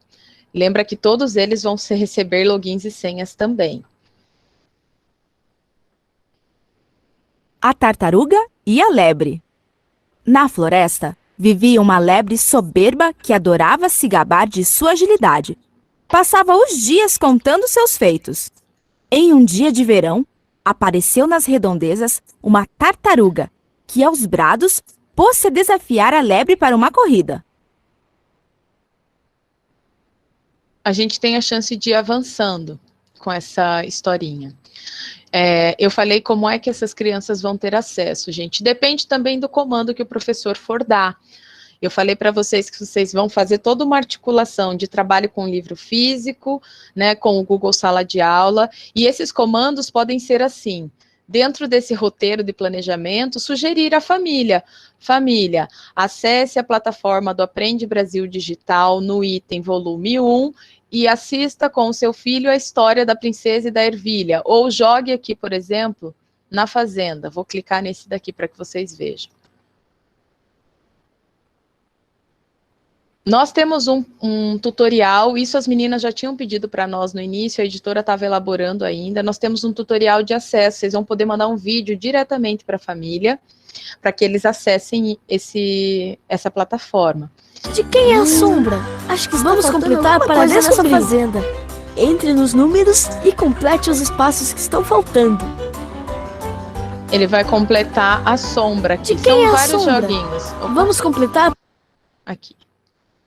Lembra que todos eles vão receber logins e senhas também. A tartaruga e a lebre. Na floresta, vivia uma lebre soberba que adorava se gabar de sua agilidade. Passava os dias contando seus feitos. Em um dia de verão, apareceu nas redondezas uma tartaruga, que aos brados pôs-se a desafiar a lebre para uma corrida. A gente tem a chance de ir avançando com essa historinha. Eu falei como é que essas crianças vão ter acesso, gente. Depende também do comando que o professor for dar. Eu falei para vocês que vocês vão fazer toda uma articulação de trabalho com o livro físico, né, com o Google Sala de Aula, e esses comandos podem ser assim, dentro desse roteiro de planejamento, sugerir à família, acesse a plataforma do Aprende Brasil Digital no item volume 1 e assista com o seu filho a história da princesa e da ervilha, ou jogue aqui, por exemplo, na fazenda. Vou clicar nesse daqui para que vocês vejam. Nós temos um tutorial, isso as meninas já tinham pedido para nós no início, a editora estava elaborando ainda, nós temos um tutorial de acesso, vocês vão poder mandar um vídeo diretamente para a família, para que eles acessem essa plataforma. De quem é a sombra? Acho que vamos completar para nessa fazenda. Entre nos números e complete os espaços que estão faltando. Ele vai completar a sombra aqui, de quem são é vários sombra? joguinhos. Opa. Vamos completar? Aqui.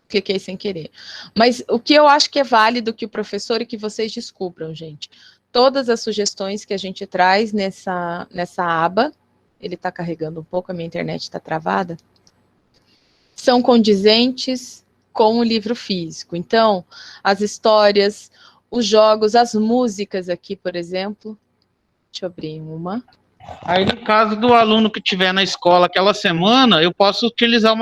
Cliquei sem querer. Mas o que eu acho que é válido que o professor e que vocês descubram, gente. Todas as sugestões que a gente traz nessa aba, ele está carregando um pouco, a minha internet está travada, são condizentes com o livro físico. Então, as histórias, os jogos, as músicas aqui, por exemplo. Deixa eu abrir uma. Aí, no caso do aluno que estiver na escola aquela semana, eu posso utilizar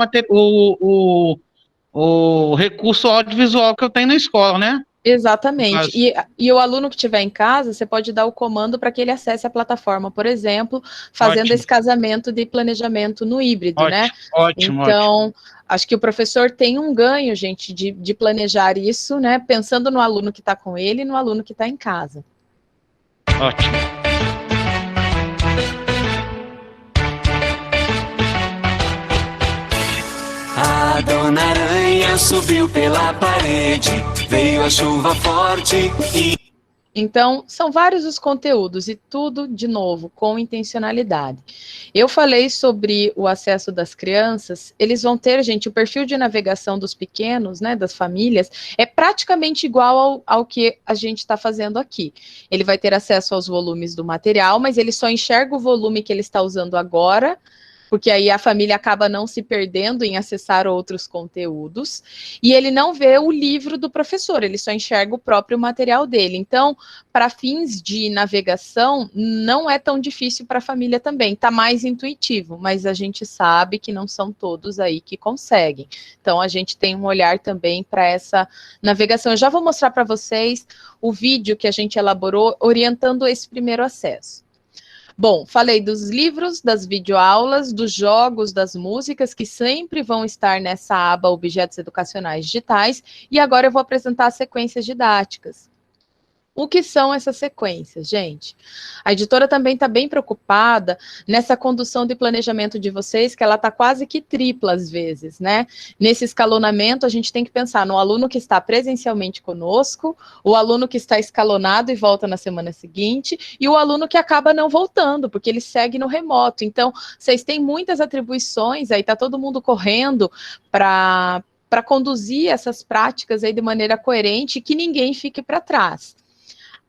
o recurso audiovisual que eu tenho na escola, né? Exatamente. E o aluno que estiver em casa, você pode dar o comando para que ele acesse a plataforma, por exemplo, fazendo esse casamento de planejamento no híbrido, né? Ótimo. Então, acho que o professor tem um ganho, gente, de planejar isso, né? Pensando no aluno que está com ele e no aluno que está em casa. Ótimo. A Dona Aranha subiu pela parede, veio a chuva forte e... Então, são vários os conteúdos e tudo, de novo, com intencionalidade. Eu falei sobre o acesso das crianças, eles vão ter, gente, o perfil de navegação dos pequenos, né, das famílias, é praticamente igual ao que a gente está fazendo aqui. Ele vai ter acesso aos volumes do material, mas ele só enxerga o volume que ele está usando agora, porque aí a família acaba não se perdendo em acessar outros conteúdos, e ele não vê o livro do professor, ele só enxerga o próprio material dele. Então, para fins de navegação, não é tão difícil para a família também, está mais intuitivo, mas a gente sabe que não são todos aí que conseguem. Então, a gente tem um olhar também para essa navegação. Eu já vou mostrar para vocês o vídeo que a gente elaborou orientando esse primeiro acesso. Bom, falei dos livros, das videoaulas, dos jogos, das músicas, que sempre vão estar nessa aba Objetos Educacionais Digitais, e agora eu vou apresentar as sequências didáticas. O que são essas sequências, gente? A editora também está bem preocupada nessa condução de planejamento de vocês, que ela está quase que tripla às vezes, né? Nesse escalonamento, a gente tem que pensar no aluno que está presencialmente conosco, o aluno que está escalonado e volta na semana seguinte, e o aluno que acaba não voltando, porque ele segue no remoto. Então, vocês têm muitas atribuições, aí está todo mundo correndo para conduzir essas práticas aí de maneira coerente e que ninguém fique para trás.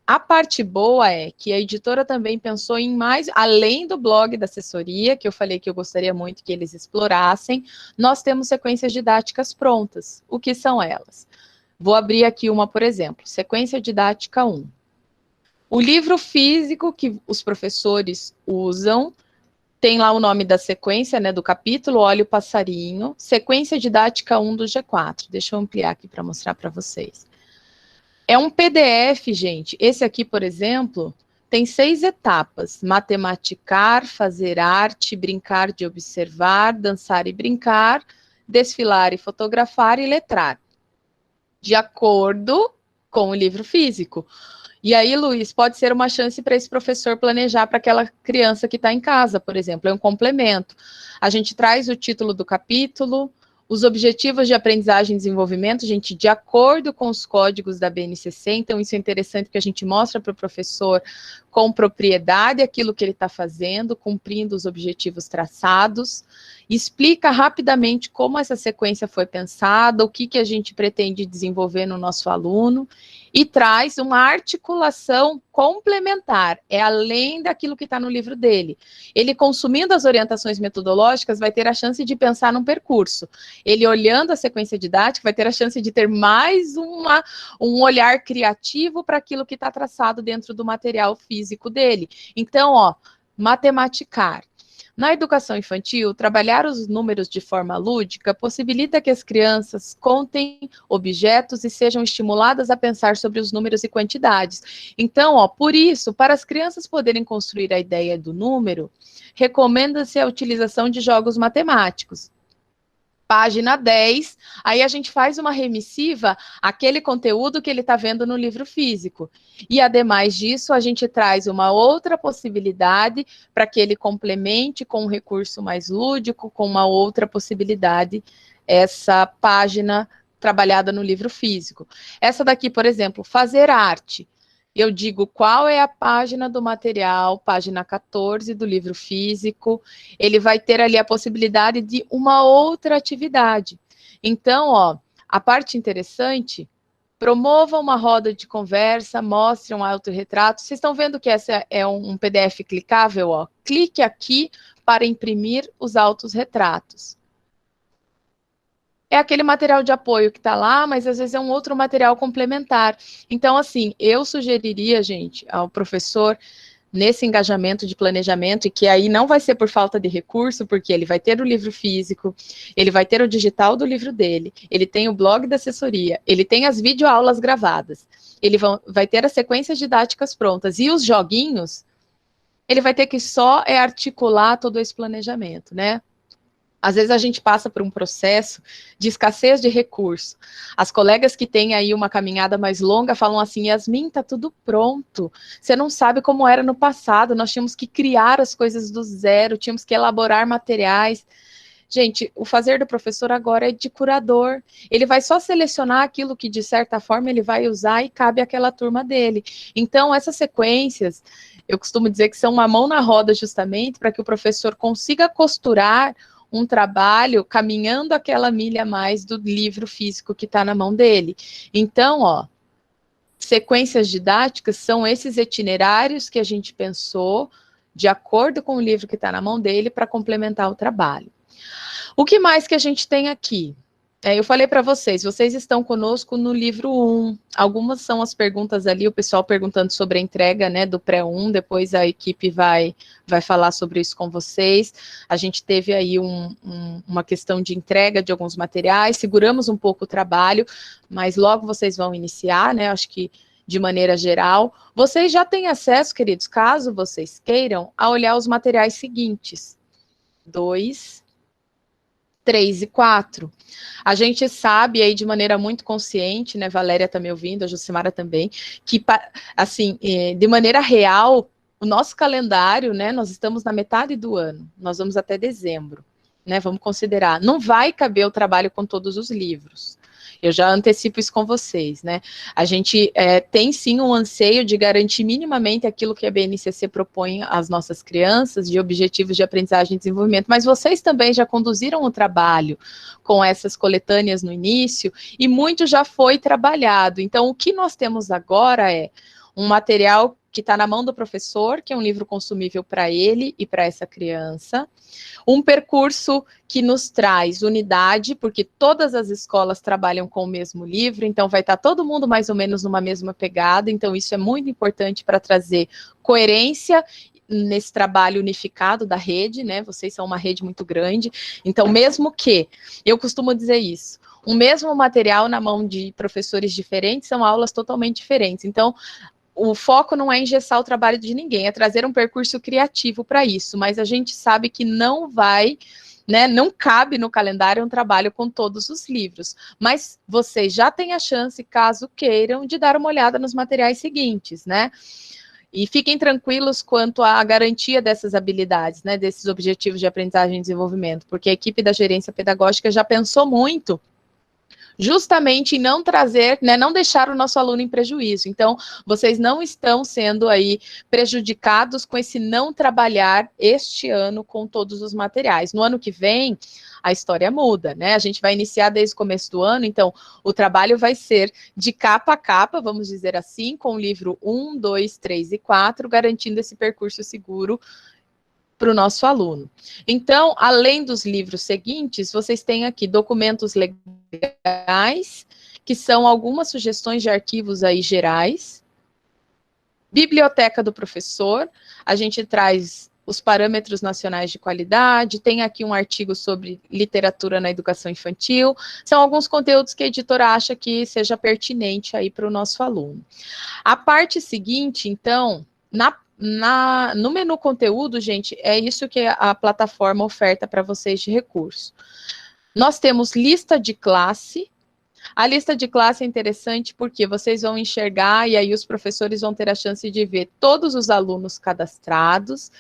A parte boa é que a editora também pensou em mais, além do blog da assessoria, que eu falei que eu gostaria muito que eles explorassem, nós temos sequências didáticas prontas. O que são elas? Vou abrir aqui uma, por exemplo, sequência didática 1. O livro físico que os professores usam, tem lá o nome da sequência, né, do capítulo, Olha o Passarinho, sequência didática 1 do G4. Deixa eu ampliar aqui para mostrar para vocês. É um PDF, gente. Esse aqui, por exemplo, tem 6 etapas. Matematicar, fazer arte, brincar de observar, dançar e brincar, desfilar e fotografar e letrar. De acordo com o livro físico. E aí, Luiz, pode ser uma chance para esse professor planejar para aquela criança que está em casa, por exemplo. É um complemento. A gente traz o título do capítulo, os objetivos de aprendizagem e desenvolvimento, gente, de acordo com os códigos da BNCC, então isso é interessante porque a gente mostra para o professor com propriedade aquilo que ele está fazendo, cumprindo os objetivos traçados, explica rapidamente como essa sequência foi pensada, o que a gente pretende desenvolver no nosso aluno, e traz uma articulação complementar, é além daquilo que está no livro dele. Ele, consumindo as orientações metodológicas, vai ter a chance de pensar num percurso. Ele, olhando a sequência didática, vai ter a chance de ter mais um olhar criativo para aquilo que está traçado dentro do material físico dele. Então, ó, matematicar. Na educação infantil, trabalhar os números de forma lúdica possibilita que as crianças contem objetos e sejam estimuladas a pensar sobre os números e quantidades. Então, ó, por isso, para as crianças poderem construir a ideia do número, recomenda-se a utilização de jogos matemáticos. Página 10, aí a gente faz uma remissiva àquele conteúdo que ele está vendo no livro físico. E, ademais disso, a gente traz uma outra possibilidade para que ele complemente com um recurso mais lúdico, com uma outra possibilidade, essa página trabalhada no livro físico. Essa daqui, por exemplo, fazer arte. Eu digo qual é a página do material, página 14 do livro físico, ele vai ter ali a possibilidade de uma outra atividade. Então, ó, a parte interessante, promova uma roda de conversa, mostre um autorretrato. Vocês estão vendo que essa é um PDF clicável, ó? Clique aqui para imprimir os autorretratos. É aquele material de apoio que está lá, mas às vezes é um outro material complementar. Então, assim, eu sugeriria, gente, ao professor, nesse engajamento de planejamento, e que aí não vai ser por falta de recurso, porque ele vai ter o livro físico, ele vai ter o digital do livro dele, ele tem o blog da assessoria, ele tem as videoaulas gravadas, ele vai ter as sequências didáticas prontas, e os joguinhos, ele vai ter que só articular todo esse planejamento, né? Às vezes a gente passa por um processo de escassez de recurso. As colegas que têm aí uma caminhada mais longa falam assim, Yasmin, tá tudo pronto. Você não sabe como era no passado, nós tínhamos que criar as coisas do zero, tínhamos que elaborar materiais. Gente, o fazer do professor agora é de curador. Ele vai só selecionar aquilo que, de certa forma, ele vai usar e cabe àquela turma dele. Então, essas sequências, eu costumo dizer que são uma mão na roda justamente para que o professor consiga costurar um trabalho caminhando aquela milha a mais do livro físico que está na mão dele. Então, ó, sequências didáticas são esses itinerários que a gente pensou de acordo com o livro que está na mão dele, para complementar o trabalho. O que mais que a gente tem aqui? Eu falei para vocês estão conosco no livro 1. Algumas são as perguntas ali, o pessoal perguntando sobre a entrega, né, do pré-1, depois a equipe vai falar sobre isso com vocês. A gente teve aí uma questão de entrega de alguns materiais, seguramos um pouco o trabalho, mas logo vocês vão iniciar, né, acho que de maneira geral. Vocês já têm acesso, queridos, caso vocês queiram, a olhar os materiais seguintes. 2, 3 e 4. A gente sabe aí de maneira muito consciente, né, Valéria está me ouvindo, a Josimara também, que, assim, de maneira real, o nosso calendário, né, nós estamos na metade do ano, nós vamos até dezembro, né, vamos considerar, não vai caber o trabalho com todos os livros. Eu já antecipo isso com vocês, né? A gente tem sim um anseio de garantir minimamente aquilo que a BNCC propõe às nossas crianças, de objetivos de aprendizagem e desenvolvimento, mas vocês também já conduziram o trabalho com essas coletâneas no início, e muito já foi trabalhado. Então, o que nós temos agora é um material que está na mão do professor, que é um livro consumível para ele e para essa criança, um percurso que nos traz unidade, porque todas as escolas trabalham com o mesmo livro, então vai estar todo mundo mais ou menos numa mesma pegada, então isso é muito importante para trazer coerência nesse trabalho unificado da rede, né, vocês são uma rede muito grande, então mesmo que, eu costumo dizer isso, o mesmo material na mão de professores diferentes são aulas totalmente diferentes, então o foco não é engessar o trabalho de ninguém, é trazer um percurso criativo para isso, mas a gente sabe que não vai, né, não cabe no calendário um trabalho com todos os livros, mas vocês já têm a chance, caso queiram, de dar uma olhada nos materiais seguintes, né, e fiquem tranquilos quanto à garantia dessas habilidades, né, desses objetivos de aprendizagem e desenvolvimento, porque a equipe da gerência pedagógica já pensou muito justamente em não trazer, né, não deixar o nosso aluno em prejuízo. Então, vocês não estão sendo aí prejudicados com esse não trabalhar este ano com todos os materiais. No ano que vem, a história muda, né? A gente vai iniciar desde o começo do ano, então o trabalho vai ser de capa a capa, vamos dizer assim, com o livro 1, 2, 3 e 4, garantindo esse percurso seguro para o nosso aluno. Então, além dos livros seguintes, vocês têm aqui documentos legais, que são algumas sugestões de arquivos aí gerais, biblioteca do professor, a gente traz os parâmetros nacionais de qualidade, tem aqui um artigo sobre literatura na educação infantil, são alguns conteúdos que a editora acha que seja pertinente aí para o nosso aluno. A parte seguinte, então, no menu conteúdo, gente, é isso que a plataforma oferta para vocês de recurso. Nós temos lista de classe. A lista de classe é interessante porque vocês vão enxergar e aí os professores vão ter a chance de ver todos os alunos cadastrados.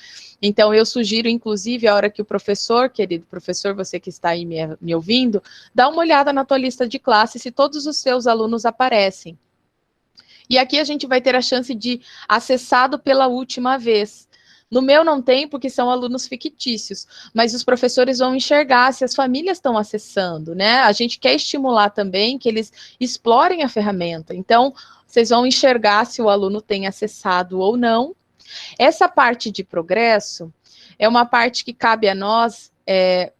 Então, eu sugiro, inclusive, a hora que o professor, querido professor, você que está aí me ouvindo, dá uma olhada na tua lista de classe se todos os seus alunos aparecem. E aqui a gente vai ter a chance de acessado pela última vez. No meu não tem, porque são alunos fictícios, mas os professores vão enxergar se as famílias estão acessando, né? A gente quer estimular também que eles explorem a ferramenta. Então, vocês vão enxergar se o aluno tem acessado ou não. Essa parte de progresso é uma parte que cabe a nós.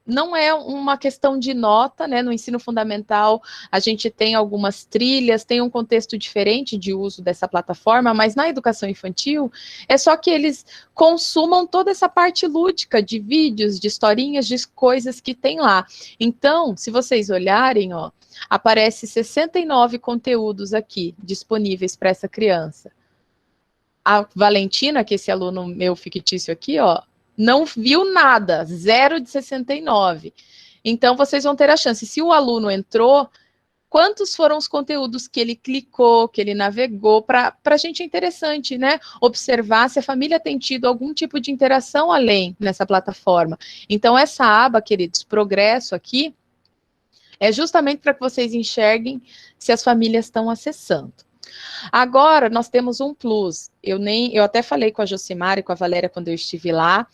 Não é uma questão de nota, né? No ensino fundamental, a gente tem algumas trilhas, tem um contexto diferente de uso dessa plataforma, mas na educação infantil, é só que eles consumam toda essa parte lúdica de vídeos, de historinhas, de coisas que tem lá. Então, se vocês olharem, ó, aparece 69 conteúdos aqui, disponíveis para essa criança. A Valentina, que é esse aluno meu fictício aqui, ó, não viu nada, 0 de 69. Então, vocês vão ter a chance, se o aluno entrou, quantos foram os conteúdos que ele clicou, que ele navegou, para a gente é interessante, né? Observar se a família tem tido algum tipo de interação além nessa plataforma. Então, essa aba, queridos, progresso aqui, é justamente para que vocês enxerguem se as famílias estão acessando. Agora, nós temos um plus. Eu até falei com a Josimara e com a Valéria quando eu estive lá.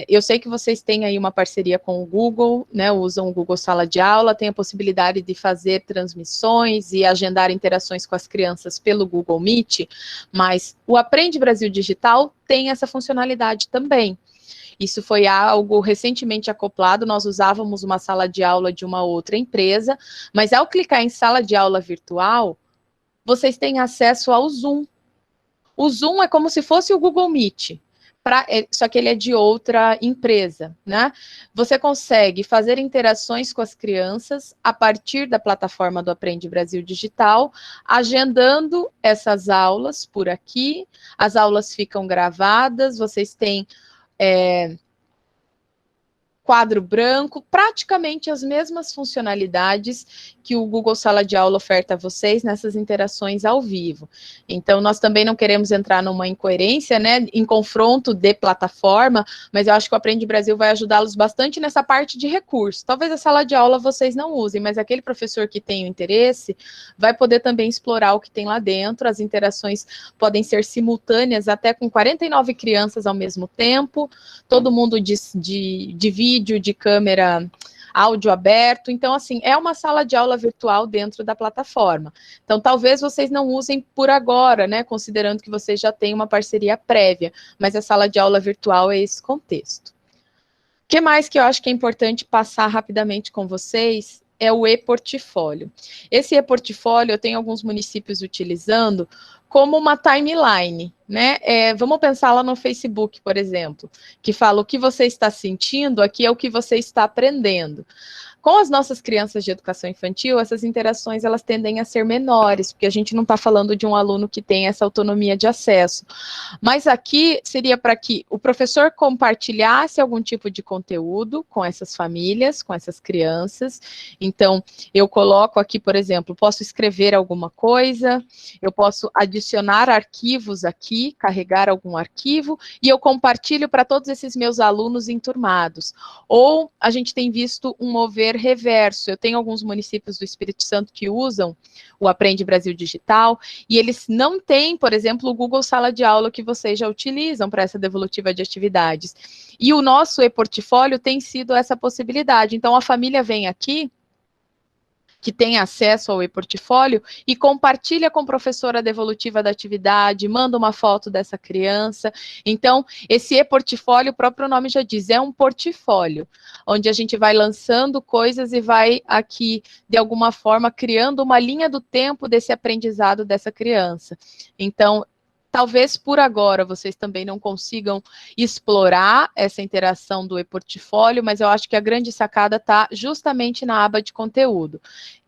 Eu sei que vocês têm aí uma parceria com o Google, né? Usam o Google Sala de Aula, tem a possibilidade de fazer transmissões e agendar interações com as crianças pelo Google Meet, mas o Aprende Brasil Digital tem essa funcionalidade também. Isso foi algo recentemente acoplado, nós usávamos uma sala de aula de uma outra empresa, mas ao clicar em sala de aula virtual, vocês têm acesso ao Zoom. O Zoom é como se fosse o Google Meet, só que ele é de outra empresa, né? Você consegue fazer interações com as crianças a partir da plataforma do Aprende Brasil Digital, agendando essas aulas por aqui, as aulas ficam gravadas, vocês têm quadro branco, praticamente as mesmas funcionalidades que o Google Sala de Aula oferta a vocês nessas interações ao vivo. Então, nós também não queremos entrar numa incoerência, né, em confronto de plataforma, mas eu acho que o Aprende Brasil vai ajudá-los bastante nessa parte de recurso. Talvez a sala de aula vocês não usem, mas aquele professor que tem o interesse vai poder também explorar o que tem lá dentro. As interações podem ser simultâneas, até com 49 crianças ao mesmo tempo, todo mundo de vídeo, de câmera, áudio aberto. Então, assim, é uma sala de aula virtual dentro da plataforma. Então, talvez vocês não usem por agora, né, considerando que vocês já têm uma parceria prévia, mas a sala de aula virtual é esse contexto. O que mais que eu acho que é importante passar rapidamente com vocês é o e-portfólio. Esse e-portfólio eu tenho alguns municípios utilizando como uma timeline, né? Vamos pensar lá no Facebook, por exemplo, que fala o que você está sentindo, aqui é o que você está aprendendo. Com as nossas crianças de educação infantil, essas interações elas tendem a ser menores, porque a gente não está falando de um aluno que tem essa autonomia de acesso. Mas aqui seria para que o professor compartilhasse algum tipo de conteúdo com essas famílias, com essas crianças. Então, eu coloco aqui, por exemplo, posso escrever alguma coisa, eu posso adicionar arquivos aqui, carregar algum arquivo, e eu compartilho para todos esses meus alunos enturmados. Ou a gente tem visto um mover reverso. Eu tenho alguns municípios do Espírito Santo que usam o Aprende Brasil Digital, e eles não têm, por exemplo, o Google Sala de Aula que vocês já utilizam para essa devolutiva de atividades. E o nosso e-portfólio tem sido essa possibilidade. Então, a família vem aqui, que tem acesso ao e-portfólio, e compartilha com o professor a devolutiva da atividade, manda uma foto dessa criança. Então, esse e-portfólio, o próprio nome já diz, é um portfólio, onde a gente vai lançando coisas e vai aqui, de alguma forma, criando uma linha do tempo desse aprendizado dessa criança. Então, talvez por agora vocês também não consigam explorar essa interação do e-portfólio, mas eu acho que a grande sacada está justamente na aba de conteúdo,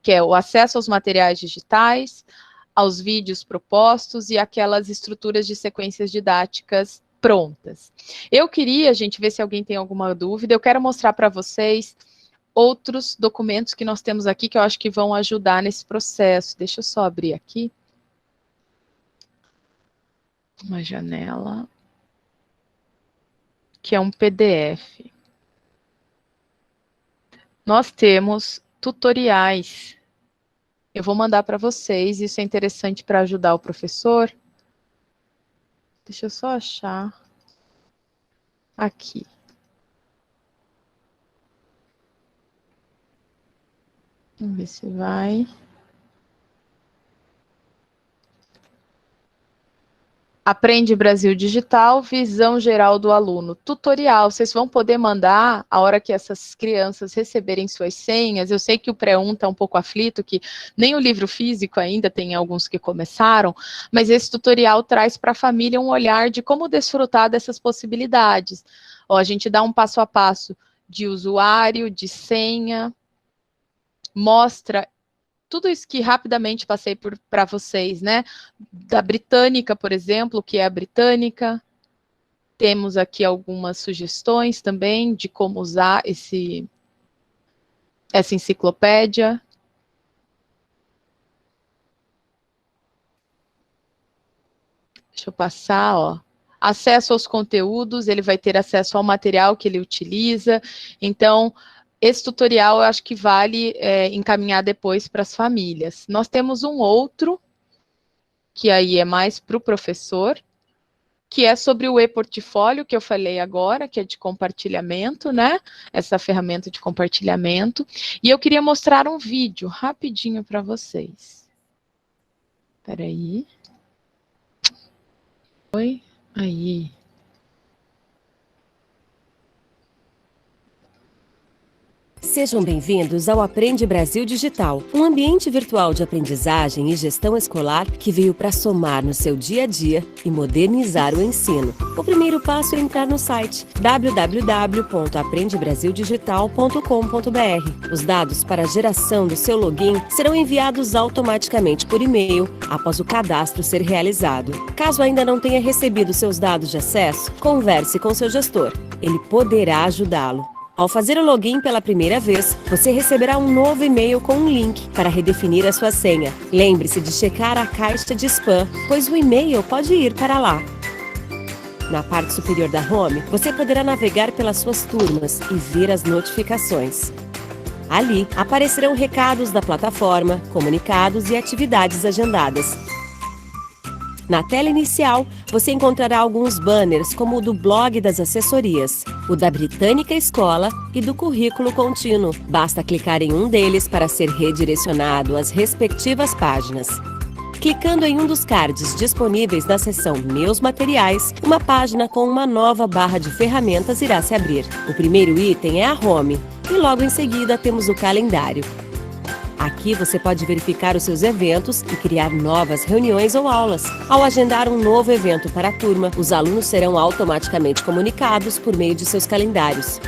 que é o acesso aos materiais digitais, aos vídeos propostos e aquelas estruturas de sequências didáticas prontas. Eu queria, gente, ver se alguém tem alguma dúvida, eu quero mostrar para vocês outros documentos que nós temos aqui que eu acho que vão ajudar nesse processo. Deixa eu só abrir aqui uma janela, que é um PDF. Nós temos tutoriais. Eu vou mandar para vocês, isso é interessante para ajudar o professor. Deixa eu só achar aqui. Vamos ver se vai. Aprende Brasil Digital, visão geral do aluno. Tutorial, vocês vão poder mandar a hora que essas crianças receberem suas senhas. Eu sei que o pré-1 está um pouco aflito, que nem o livro físico ainda tem alguns que começaram, mas esse tutorial traz para a família um olhar de como desfrutar dessas possibilidades. Ó, a gente dá um passo a passo de usuário, de senha, mostra tudo isso que rapidamente passei para vocês, né? Da Britânica, por exemplo, que é a Britânica. Temos aqui algumas sugestões também de como usar essa enciclopédia. Deixa eu passar, ó. Acesso aos conteúdos, ele vai ter acesso ao material que ele utiliza. Então, esse tutorial eu acho que vale encaminhar depois para as famílias. Nós temos um outro, que aí é mais para o professor, que é sobre o e-portfólio, que eu falei agora, que é de compartilhamento, né? Essa ferramenta de compartilhamento. E eu queria mostrar um vídeo rapidinho para vocês. Espera aí. Oi, aí. Sejam bem-vindos ao Aprende Brasil Digital, um ambiente virtual de aprendizagem e gestão escolar que veio para somar no seu dia a dia e modernizar o ensino. O primeiro passo é entrar no site www.aprendebrasildigital.com.br. Os dados para a geração do seu login serão enviados automaticamente por e-mail após o cadastro ser realizado. Caso ainda não tenha recebido seus dados de acesso, converse com seu gestor. Ele poderá ajudá-lo. Ao fazer o login pela primeira vez, você receberá um novo e-mail com um link para redefinir a sua senha. Lembre-se de checar a caixa de spam, pois o e-mail pode ir para lá. Na parte superior da home, você poderá navegar pelas suas turmas e ver as notificações. Ali, aparecerão recados da plataforma, comunicados e atividades agendadas. Na tela inicial, você encontrará alguns banners, como o do blog das assessorias, o da Britânica Escola e do currículo contínuo. Basta clicar em um deles para ser redirecionado às respectivas páginas. Clicando em um dos cards disponíveis na seção Meus Materiais, uma página com uma nova barra de ferramentas irá se abrir. O primeiro item é a Home, e logo em seguida temos o calendário. Aqui você pode verificar os seus eventos e criar novas reuniões ou aulas. Ao agendar um novo evento para a turma, os alunos serão automaticamente comunicados por meio de seus calendários.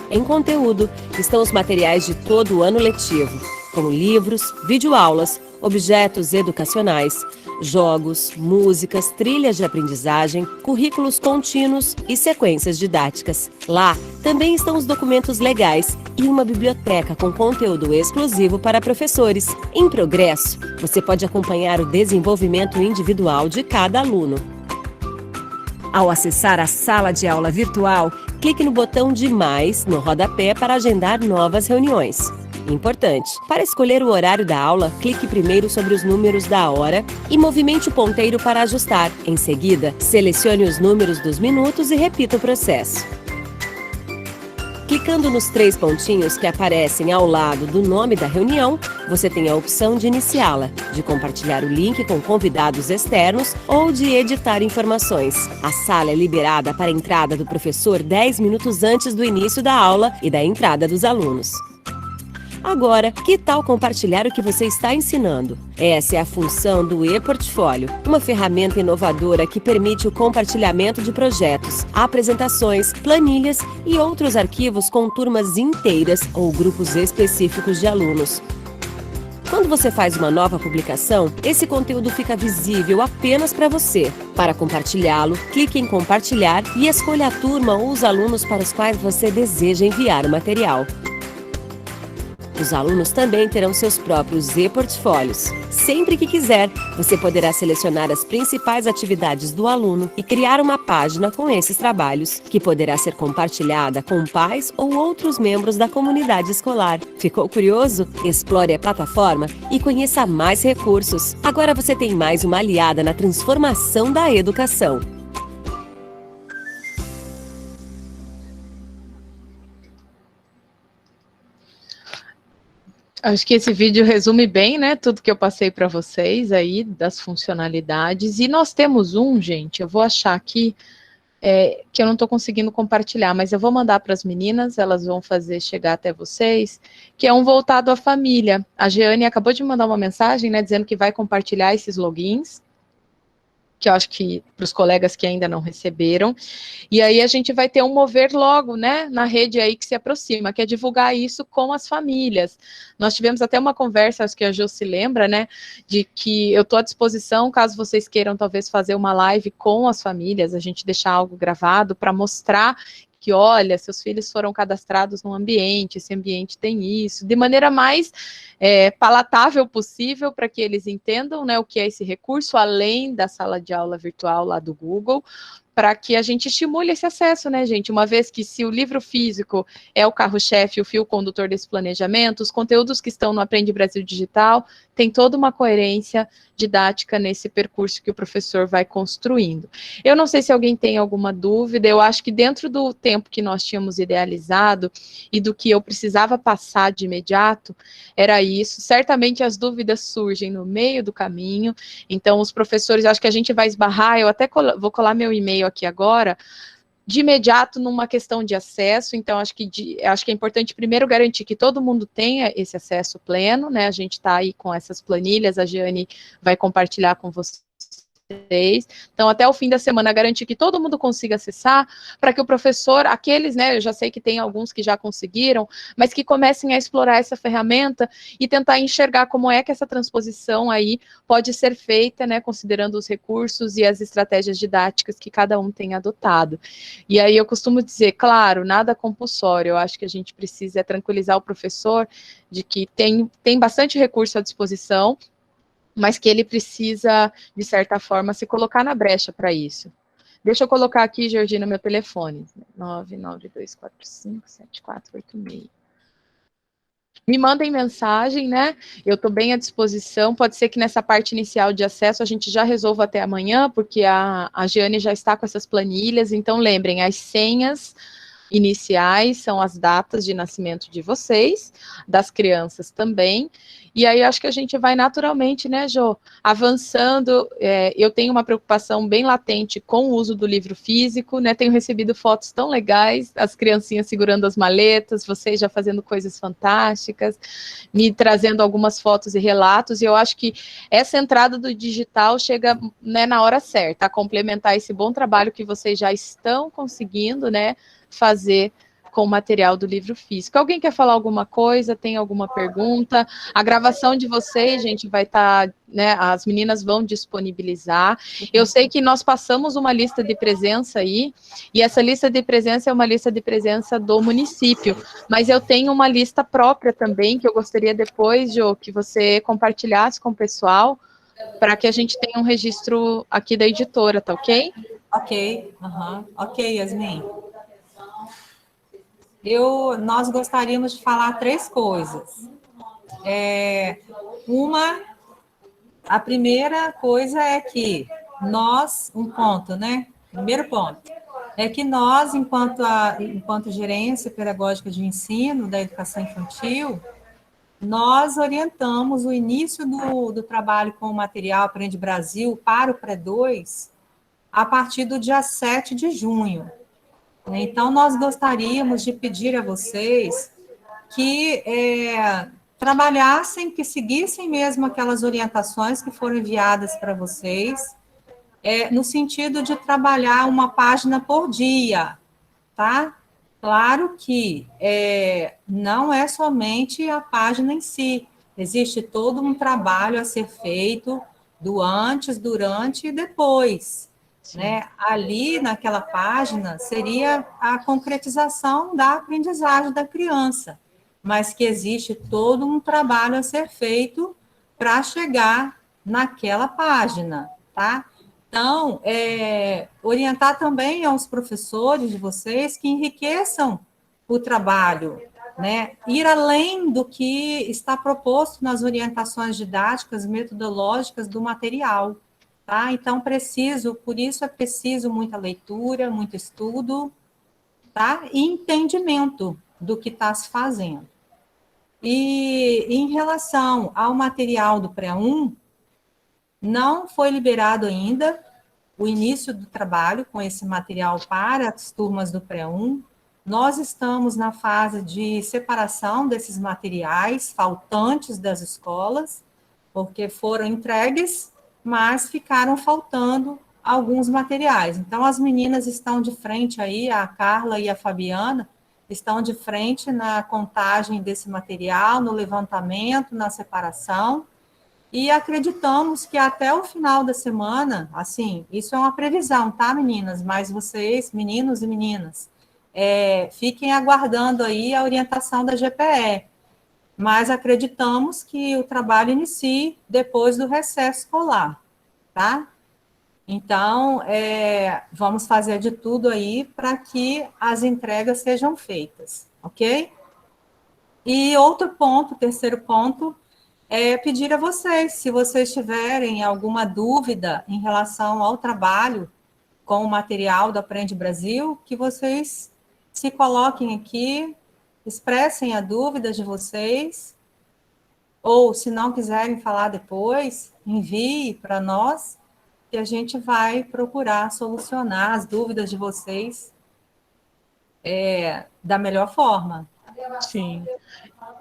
Em conteúdo, estão os materiais de todo o ano letivo, como livros, videoaulas, objetos educacionais, jogos, músicas, trilhas de aprendizagem, currículos contínuos e sequências didáticas. Lá também estão os documentos legais e uma biblioteca com conteúdo exclusivo para professores. Em progresso, você pode acompanhar o desenvolvimento individual de cada aluno. Ao acessar a sala de aula virtual, clique no botão de mais no rodapé para agendar novas reuniões. Importante, para escolher o horário da aula, clique primeiro sobre os números da hora e movimente o ponteiro para ajustar. Em seguida, selecione os números dos minutos e repita o processo. Clicando nos 3 pontinhos que aparecem ao lado do nome da reunião, você tem a opção de iniciá-la, de compartilhar o link com convidados externos ou de editar informações. A sala é liberada para a entrada do professor 10 minutos antes do início da aula e da entrada dos alunos. Agora, que tal compartilhar o que você está ensinando? Essa é a função do e-portfólio, uma ferramenta inovadora que permite o compartilhamento de projetos, apresentações, planilhas e outros arquivos com turmas inteiras ou grupos específicos de alunos. Quando você faz uma nova publicação, esse conteúdo fica visível apenas para você. Para compartilhá-lo, clique em compartilhar e escolha a turma ou os alunos para os quais você deseja enviar o material. Os alunos também terão seus próprios e-portfólios. Sempre que quiser, você poderá selecionar as principais atividades do aluno e criar uma página com esses trabalhos, que poderá ser compartilhada com pais ou outros membros da comunidade escolar. Ficou curioso? Explore a plataforma e conheça mais recursos. Agora você tem mais uma aliada na transformação da educação. Acho que esse vídeo resume bem, né, tudo que eu passei para vocês aí, das funcionalidades. E nós temos um, gente, eu vou achar aqui, que eu não estou conseguindo compartilhar, mas eu vou mandar para as meninas, elas vão fazer chegar até vocês, que é um voltado à família. A Jeane acabou de me mandar uma mensagem, né, dizendo que vai compartilhar esses logins, que eu acho que para os colegas que ainda não receberam, e aí a gente vai ter um mover logo, né, na rede aí que se aproxima, que é divulgar isso com as famílias. Nós tivemos até uma conversa, acho que a Jo se lembra, né, de que eu estou à disposição, caso vocês queiram talvez fazer uma live com as famílias, a gente deixar algo gravado para mostrar que, olha, seus filhos foram cadastrados num ambiente, esse ambiente tem isso, de maneira mais palatável possível para que eles entendam, né, o que é esse recurso, além da sala de aula virtual lá do Google, para que a gente estimule esse acesso, né, gente? Uma vez que se o livro físico é o carro-chefe, o fio condutor desse planejamento, os conteúdos que estão no Aprende Brasil Digital tem toda uma coerência didática nesse percurso que o professor vai construindo. Eu não sei se alguém tem alguma dúvida, eu acho que dentro do tempo que nós tínhamos idealizado e do que eu precisava passar de imediato, era isso. Certamente as dúvidas surgem no meio do caminho, então os professores, acho que a gente vai esbarrar, eu até vou colar meu e-mail aqui agora, de imediato numa questão de acesso, então acho que é importante primeiro garantir que todo mundo tenha esse acesso pleno, né, a gente está aí com essas planilhas, a Jeane vai compartilhar com vocês, então até o fim da semana garantir que todo mundo consiga acessar, para que o professor, aqueles, né, eu já sei que tem alguns que já conseguiram, mas que comecem a explorar essa ferramenta e tentar enxergar como é que essa transposição aí pode ser feita, né, considerando os recursos e as estratégias didáticas que cada um tem adotado. E aí eu costumo dizer, claro, nada compulsório, eu acho que a gente precisa tranquilizar o professor de que tem bastante recurso à disposição, mas que ele precisa, de certa forma, se colocar na brecha para isso. Deixa eu colocar aqui, Georgina, meu telefone, 992457486. Me mandem mensagem, né? Eu estou bem à disposição. Pode ser que nessa parte inicial de acesso a gente já resolva até amanhã, porque a Jeane já está com essas planilhas. Então, lembrem, as senhas iniciais são as datas de nascimento de vocês, das crianças também, e aí acho que a gente vai naturalmente, né, Jô, avançando. Eu tenho uma preocupação bem latente com o uso do livro físico, né, tenho recebido fotos tão legais, as criancinhas segurando as maletas, vocês já fazendo coisas fantásticas, me trazendo algumas fotos e relatos, e eu acho que essa entrada do digital chega, né, na hora certa, a complementar esse bom trabalho que vocês já estão conseguindo, né, fazer com o material do livro físico. Alguém quer falar alguma coisa? Tem alguma pergunta? A gravação de vocês, gente, vai estar, né, as meninas vão disponibilizar. Eu sei que nós passamos uma lista de presença aí, e essa lista de presença é uma lista de presença do município, mas eu tenho uma lista própria também, que eu gostaria depois, Jô, que você compartilhasse com o pessoal, para que a gente tenha um registro aqui da editora, tá ok? Ok, ok, Yasmin. Nós gostaríamos de falar 3 coisas. A primeira coisa é que nós, primeiro ponto, é que nós, enquanto gerência pedagógica de ensino da educação infantil, nós orientamos o início do trabalho com o material Aprende Brasil para o Pré-2 a partir do dia 7 de junho. Então, nós gostaríamos de pedir a vocês que trabalhassem, que seguissem mesmo aquelas orientações que foram enviadas para vocês, no sentido de trabalhar uma página por dia, tá? Claro que não é somente a página em si, existe todo um trabalho a ser feito do antes, durante e depois. Né? Ali, naquela página, seria a concretização da aprendizagem da criança, mas que existe todo um trabalho a ser feito para chegar naquela página, tá? Então, orientar também aos professores de vocês que enriqueçam o trabalho, né? Ir além do que está proposto nas orientações didáticas, metodológicas do material. Tá? Então, por isso é preciso muita leitura, muito estudo, tá? E entendimento do que está se fazendo. E em relação ao material do Pré-1, não foi liberado ainda o início do trabalho com esse material para as turmas do Pré-1. Nós estamos na fase de separação desses materiais faltantes das escolas, porque foram entregues, mas ficaram faltando alguns materiais. Então, as meninas estão de frente aí, a Carla e a Fabiana, estão de frente na contagem desse material, no levantamento, na separação, e acreditamos que até o final da semana, assim, isso é uma previsão, tá, meninas? Mas vocês, meninos e meninas, fiquem aguardando aí a orientação da GPE. Mas acreditamos que o trabalho inicie depois do recesso escolar, tá? Então, vamos fazer de tudo aí para que as entregas sejam feitas, ok? E outro ponto, terceiro ponto, é pedir a vocês, se vocês tiverem alguma dúvida em relação ao trabalho com o material do Aprende Brasil, que vocês se coloquem aqui, expressem a dúvida de vocês, ou se não quiserem falar depois, envie para nós, e a gente vai procurar solucionar as dúvidas de vocês da melhor forma. Sim.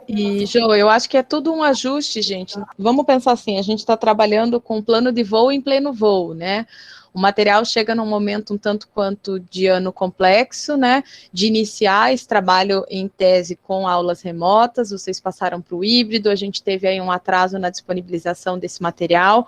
E, Jo, eu acho que é tudo um ajuste, gente. Vamos pensar assim, a gente está trabalhando com plano de voo em pleno voo, né? O material chega num momento um tanto quanto de ano complexo, né? De iniciar esse trabalho em tese com aulas remotas, vocês passaram para o híbrido, a gente teve aí um atraso na disponibilização desse material,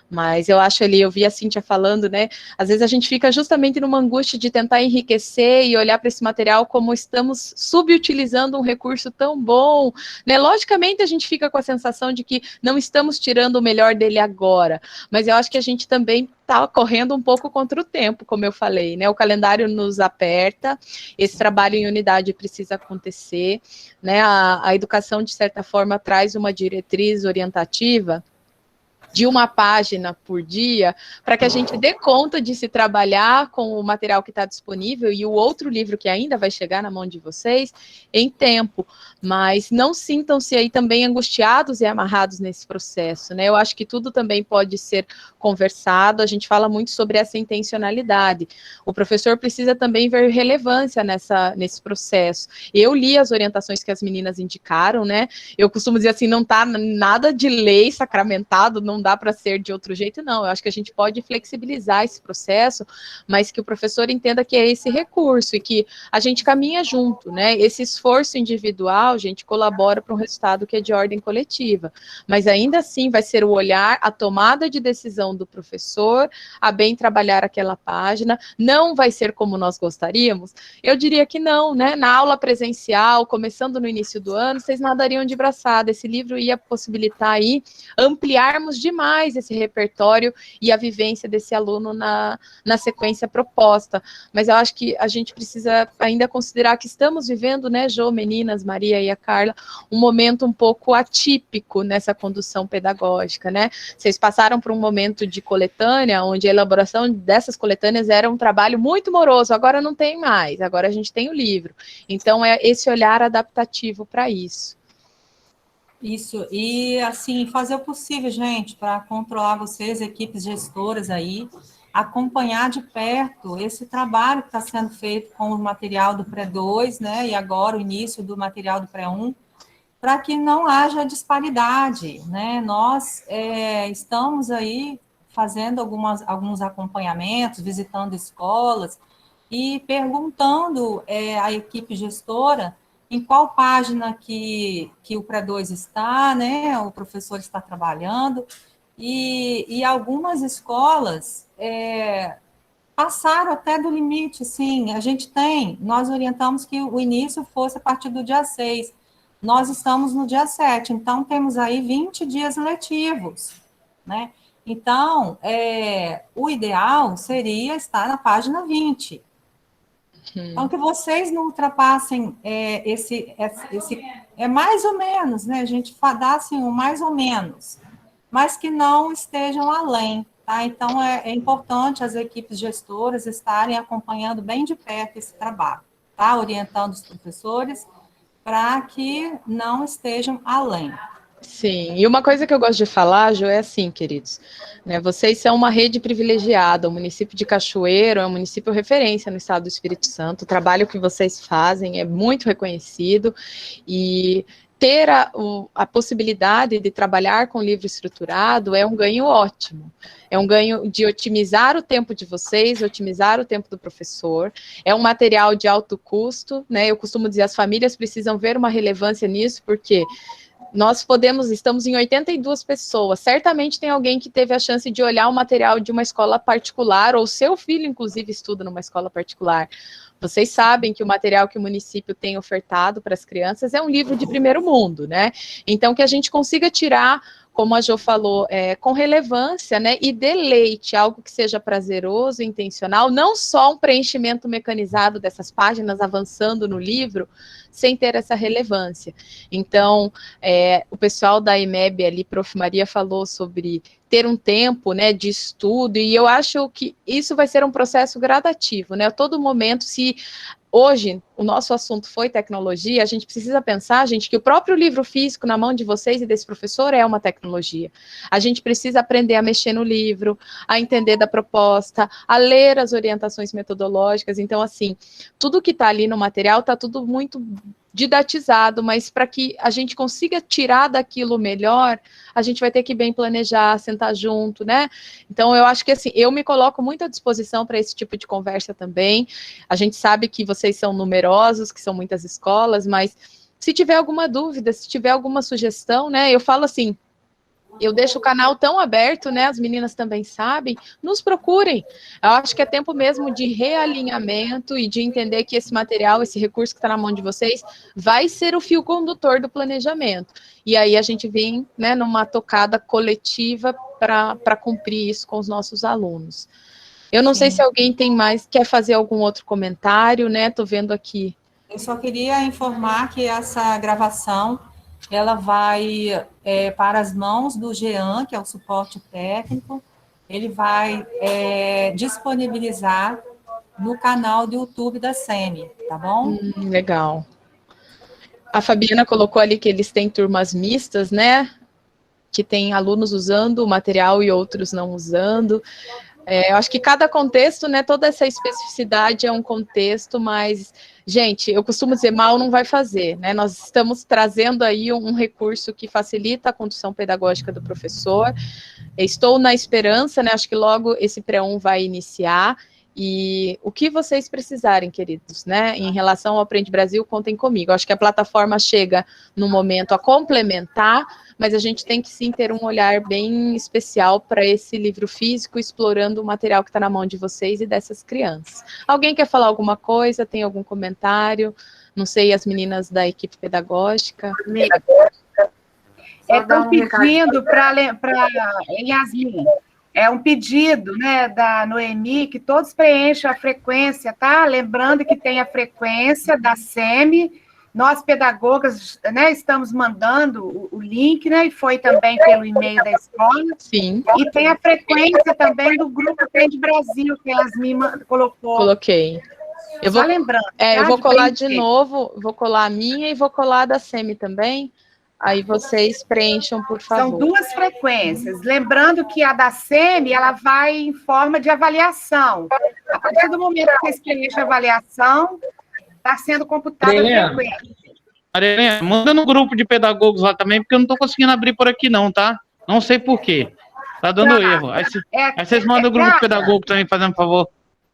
mas eu acho ali, eu vi a Cíntia falando, né? Às vezes a gente fica justamente numa angústia de tentar enriquecer e olhar para esse material como estamos subutilizando um recurso tão bom, né? Logicamente a gente fica com a sensação de que não estamos tirando o melhor dele agora, mas eu acho que a gente também está correndo um pouco contra o tempo, como eu falei, né? O calendário nos aperta, esse trabalho em unidade precisa acontecer, né? A educação, de certa forma, traz uma diretriz orientativa de uma página por dia, para que a gente dê conta de se trabalhar com o material que está disponível e o outro livro que ainda vai chegar na mão de vocês em tempo, mas não sintam-se aí também angustiados e amarrados nesse processo, né? Eu acho que tudo também pode ser conversado, a gente fala muito sobre essa intencionalidade. O professor precisa também ver relevância nesse processo. Eu li as orientações que as meninas indicaram, né? Eu costumo dizer assim, não está nada de lei sacramentado, não dá para ser de outro jeito, não. Eu acho que a gente pode flexibilizar esse processo, mas que o professor entenda que é esse recurso e que a gente caminha junto, né? Esse esforço individual, gente, colabora para um resultado que é de ordem coletiva, mas ainda assim vai ser o olhar, a tomada de decisão do professor a bem trabalhar aquela página, não vai ser como nós gostaríamos? Eu diria que não, né? Na aula presencial, começando no início do ano, vocês nadariam de braçada, esse livro ia possibilitar aí ampliarmos demais esse repertório e a vivência desse aluno na sequência proposta, mas eu acho que a gente precisa ainda considerar que estamos vivendo, né, Jo, meninas, Maria e a Carla, um momento um pouco atípico nessa condução pedagógica, né? Vocês passaram por um momento de coletânea, onde a elaboração dessas coletâneas era um trabalho muito moroso, agora não tem mais, agora a gente tem o livro, então é esse olhar adaptativo para isso. Isso, e assim, fazer o possível, gente, para controlar vocês, equipes gestoras aí, acompanhar de perto esse trabalho que está sendo feito com o material do Pré-2, né, e agora o início do material do Pré-1, para que não haja disparidade, né? Nós estamos aí fazendo alguns acompanhamentos, visitando escolas e perguntando à equipe gestora em qual página que o Pré-2 está, né? O professor está trabalhando, e algumas escolas passaram até do limite, sim, nós orientamos que o início fosse a partir do dia 6, nós estamos no dia 7, então temos aí 20 dias letivos, né? Então, o ideal seria estar na página 20, então, que vocês não ultrapassem esse mais ou menos, né? A gente dá assim, um mais ou menos, mas que não estejam além, tá? Então, é importante as equipes gestoras estarem acompanhando bem de perto esse trabalho, tá? Orientando os professores para que não estejam além. Sim, e uma coisa que eu gosto de falar, Jo, é assim, queridos, né, vocês são uma rede privilegiada, o município de Cachoeiro é um município referência no estado do Espírito Santo, o trabalho que vocês fazem é muito reconhecido, e ter a possibilidade de trabalhar com livro estruturado é um ganho ótimo, é um ganho de otimizar o tempo de vocês, otimizar o tempo do professor, é um material de alto custo, né, eu costumo dizer, as famílias precisam ver uma relevância nisso, porque estamos em 82 pessoas, certamente tem alguém que teve a chance de olhar o material de uma escola particular, ou seu filho, inclusive, estuda numa escola particular. Vocês sabem que o material que o município tem ofertado para as crianças é um livro de primeiro mundo, né? Então, que a gente consiga tirar como a Jo falou, com relevância, né, e deleite, algo que seja prazeroso, intencional, não só um preenchimento mecanizado dessas páginas avançando no livro, sem ter essa relevância. Então, o pessoal da EMEB ali, Prof. Maria, falou sobre ter um tempo, né, de estudo, e eu acho que isso vai ser um processo gradativo, né, a todo momento, se hoje o nosso assunto foi tecnologia, a gente precisa pensar, gente, que o próprio livro físico na mão de vocês e desse professor é uma tecnologia. A gente precisa aprender a mexer no livro, a entender da proposta, a ler as orientações metodológicas. Então, assim, tudo que está ali no material está tudo muito didatizado, mas para que a gente consiga tirar daquilo melhor, a gente vai ter que bem planejar, sentar junto, né? Então, eu acho que, assim, eu me coloco muito à disposição para esse tipo de conversa também. A gente sabe que vocês são numerosos, que são muitas escolas, mas se tiver alguma dúvida, se tiver alguma sugestão, né, eu falo assim, eu deixo o canal tão aberto, né, as meninas também sabem, nos procurem. Eu acho que é tempo mesmo de realinhamento e de entender que esse material, esse recurso que está na mão de vocês, vai ser o fio condutor do planejamento. E aí a gente vem, né, numa tocada coletiva para cumprir isso com os nossos alunos. Eu não sei se alguém quer fazer algum outro comentário, né, estou vendo aqui. Eu só queria informar que essa gravação ela vai para as mãos do Jean, que é o suporte técnico, ele vai disponibilizar no canal do YouTube da SEMI, tá bom? Legal. A Fabiana colocou ali que eles têm turmas mistas, né? Que tem alunos usando o material e outros não usando. Eu acho que cada contexto, né, toda essa especificidade é um contexto, mas, gente, eu costumo dizer, mal não vai fazer, né, nós estamos trazendo aí um recurso que facilita a condução pedagógica do professor, estou na esperança, né, acho que logo esse pré-1 vai iniciar, e o que vocês precisarem, queridos, né, em relação ao Aprende Brasil, contem comigo. Acho que a plataforma chega no momento a complementar, mas a gente tem que sim ter um olhar bem especial para esse livro físico, explorando o material que está na mão de vocês e dessas crianças. Alguém quer falar alguma coisa? Tem algum comentário? Não sei, as meninas da equipe pedagógica. Estão pedindo para Yasmin. É um pedido, né, da Noemi, que todos preencham a frequência, tá? Lembrando que tem a frequência da SEMI, nós pedagogas, né, estamos mandando o link, né, e foi também pelo e-mail da escola. Sim. E tem a frequência também do Grupo Aprende Brasil, que a Yasmin colocou. Coloquei. Eu vou, lembrando. eu vou colar de novo, vou colar a minha e vou colar a da SEMI também. Aí vocês preencham, por favor. São duas frequências. Lembrando que a da SEMI, ela vai em forma de avaliação. A partir do momento que vocês preenchem a avaliação, está sendo computada a frequência. Maria, manda no grupo de pedagogos lá também, porque eu não estou conseguindo abrir por aqui não, tá? Não sei por quê. Tá dando erro. Aí vocês mandam o grupo de pedagogos também, fazendo um favor.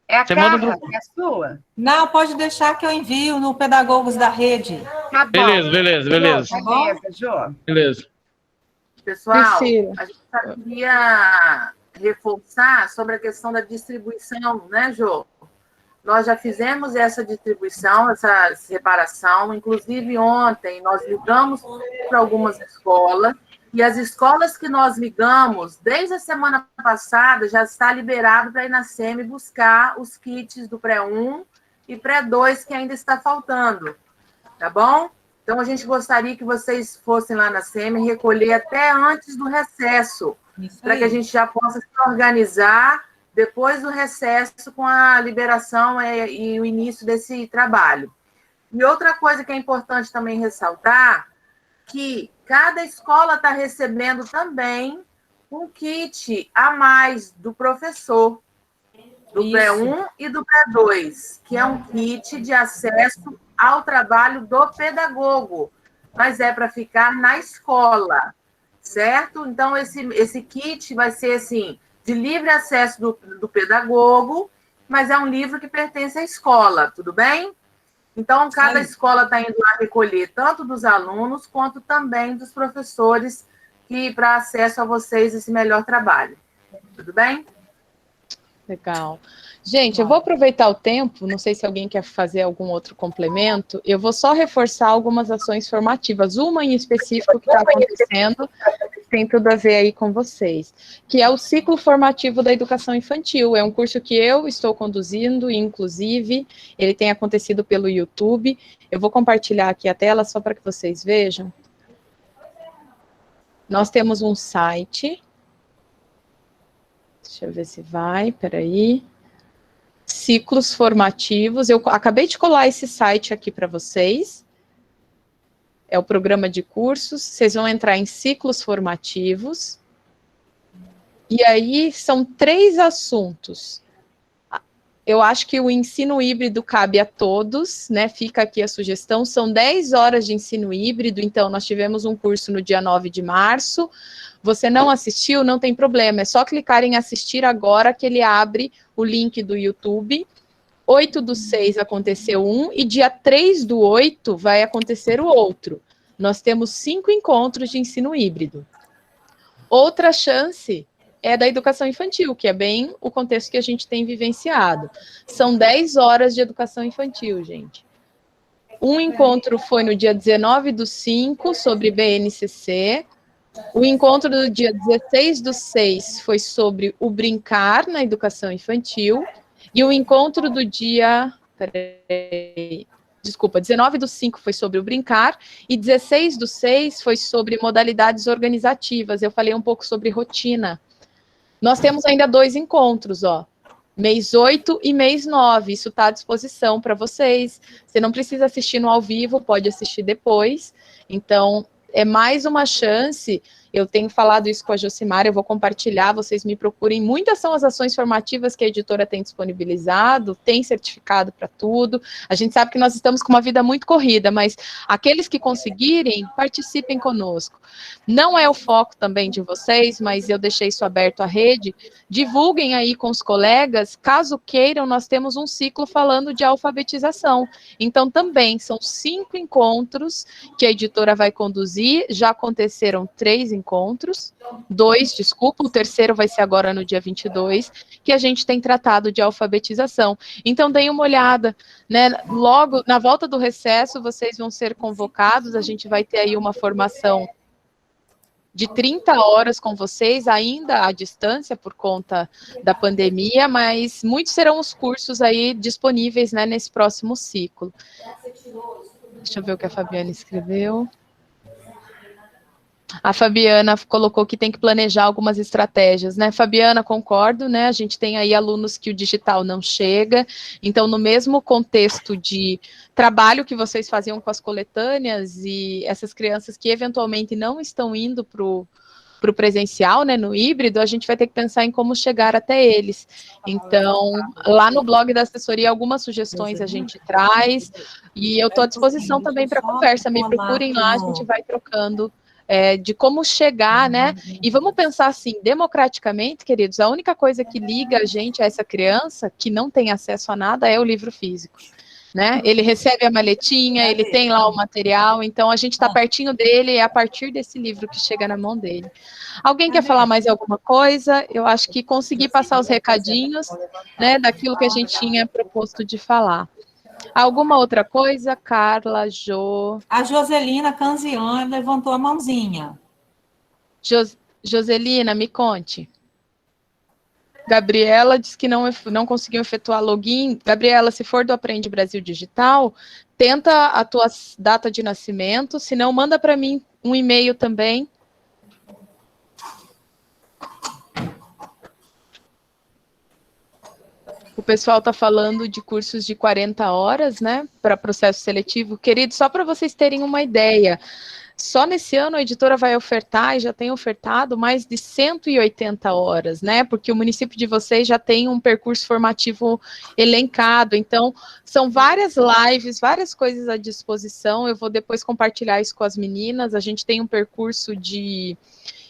É a Carla, é a sua? Não, pode deixar que eu envio no Pedagogos da Rede. Tá bom. Beleza. Beleza, Jô. Beleza. Pessoal, a gente só queria reforçar sobre a questão da distribuição, né, Jô? Nós já fizemos essa distribuição, essa separação, inclusive ontem nós ligamos para algumas escolas, e as escolas que nós ligamos, desde a semana passada, já está liberado para ir na SEMI buscar os kits do pré-1 e pré-2 que ainda está faltando, tá bom? Então, a gente gostaria que vocês fossem lá na SEMI recolher até antes do recesso, para que a gente já possa se organizar depois do recesso com a liberação e o início desse trabalho. E outra coisa que é importante também ressaltar, que cada escola está recebendo também um kit a mais do professor, do pré-1 e do pré-2, que é um kit de acesso ao trabalho do pedagogo, mas é para ficar na escola, certo? Então, esse kit vai ser, assim, de livre acesso do pedagogo, mas é um livro que pertence à escola, tudo bem? Então, cada escola está indo lá recolher tanto dos alunos quanto também dos professores para acesso a vocês esse melhor trabalho. Tudo bem? Legal. Gente, eu vou aproveitar o tempo, não sei se alguém quer fazer algum outro complemento, eu vou só reforçar algumas ações formativas. Uma em específico que está acontecendo tem tudo a ver aí com vocês, que é o ciclo formativo da educação infantil. É um curso que eu estou conduzindo, inclusive, ele tem acontecido pelo YouTube. Eu vou compartilhar aqui a tela só para que vocês vejam. Nós temos um site. Deixa eu ver se vai, peraí. Ciclos formativos. Eu acabei de colar esse site aqui para vocês. É o programa de cursos. Vocês vão entrar em ciclos formativos. E aí são 3 assuntos. Eu acho que o ensino híbrido cabe a todos, né? Fica aqui a sugestão. São 10 horas de ensino híbrido, então nós tivemos um curso no dia 9 de março. Você não assistiu, não tem problema, é só clicar em assistir agora que ele abre o link do YouTube. 8/6 aconteceu um e dia 3/8 vai acontecer o outro. Nós temos 5 encontros de ensino híbrido. Outra chance é da educação infantil, que é bem o contexto que a gente tem vivenciado. São 10 horas de educação infantil, gente. Um encontro foi no dia 19/5, sobre BNCC. O encontro do dia 16/6 foi sobre o brincar na educação infantil. E o encontro do dia... Desculpa, 19/5 foi sobre o brincar. E 16/6 foi sobre modalidades organizativas. Eu falei um pouco sobre rotina. Nós temos ainda 2 encontros, ó. Mês 8 e mês 9. Isso está à disposição para vocês. Você não precisa assistir no ao vivo, pode assistir depois. Então, é mais uma chance. Eu tenho falado isso com a Josimara, eu vou compartilhar, vocês me procurem. Muitas são as ações formativas que a editora tem disponibilizado, tem certificado para tudo. A gente sabe que nós estamos com uma vida muito corrida, mas aqueles que conseguirem, participem conosco. Não é o foco também de vocês, mas eu deixei isso aberto à rede. Divulguem aí com os colegas, caso queiram, nós temos um ciclo falando de alfabetização. Então, também são 5 encontros que a editora vai conduzir, já aconteceram 3 encontros, 2, desculpa, o terceiro vai ser agora no dia 22, que a gente tem tratado de alfabetização. Então, deem uma olhada, né? Logo, na volta do recesso, vocês vão ser convocados, a gente vai ter aí uma formação de 30 horas com vocês, ainda à distância por conta da pandemia, mas muitos serão os cursos aí disponíveis, né, nesse próximo ciclo. Deixa eu ver o que a Fabiana escreveu. A Fabiana colocou que tem que planejar algumas estratégias, né? Fabiana, concordo, né? A gente tem aí alunos que o digital não chega, então no mesmo contexto de trabalho que vocês faziam com as coletâneas e essas crianças que eventualmente não estão indo para o presencial, né, no híbrido, a gente vai ter que pensar em como chegar até eles. Então, lá no blog da assessoria, algumas sugestões a gente traz, e eu estou à disposição também para conversa, me procurem lá, a gente vai trocando de como chegar, né? E vamos pensar assim, democraticamente, queridos, a única coisa que liga a gente a essa criança que não tem acesso a nada é o livro físico, né? Ele recebe a maletinha, ele tem lá o material, então a gente está pertinho dele, é a partir desse livro que chega na mão dele. Alguém quer falar mais alguma coisa? Eu acho que consegui passar os recadinhos, né, daquilo que a gente tinha proposto de falar. Alguma outra coisa, Carla, Jo? A Joselina Canzian levantou a mãozinha. Joselina, me conte. Gabriela disse que não conseguiu efetuar login. Gabriela, se for do Aprende Brasil Digital, tenta a tua data de nascimento, se não, manda para mim um e-mail também. O pessoal está falando de cursos de 40 horas, né, para processo seletivo. Querido, só para vocês terem uma ideia, só nesse ano a editora vai ofertar, e já tem ofertado, mais de 180 horas, né, porque o município de vocês já tem um percurso formativo elencado, então são várias lives, várias coisas à disposição, eu vou depois compartilhar isso com as meninas, a gente tem um percurso de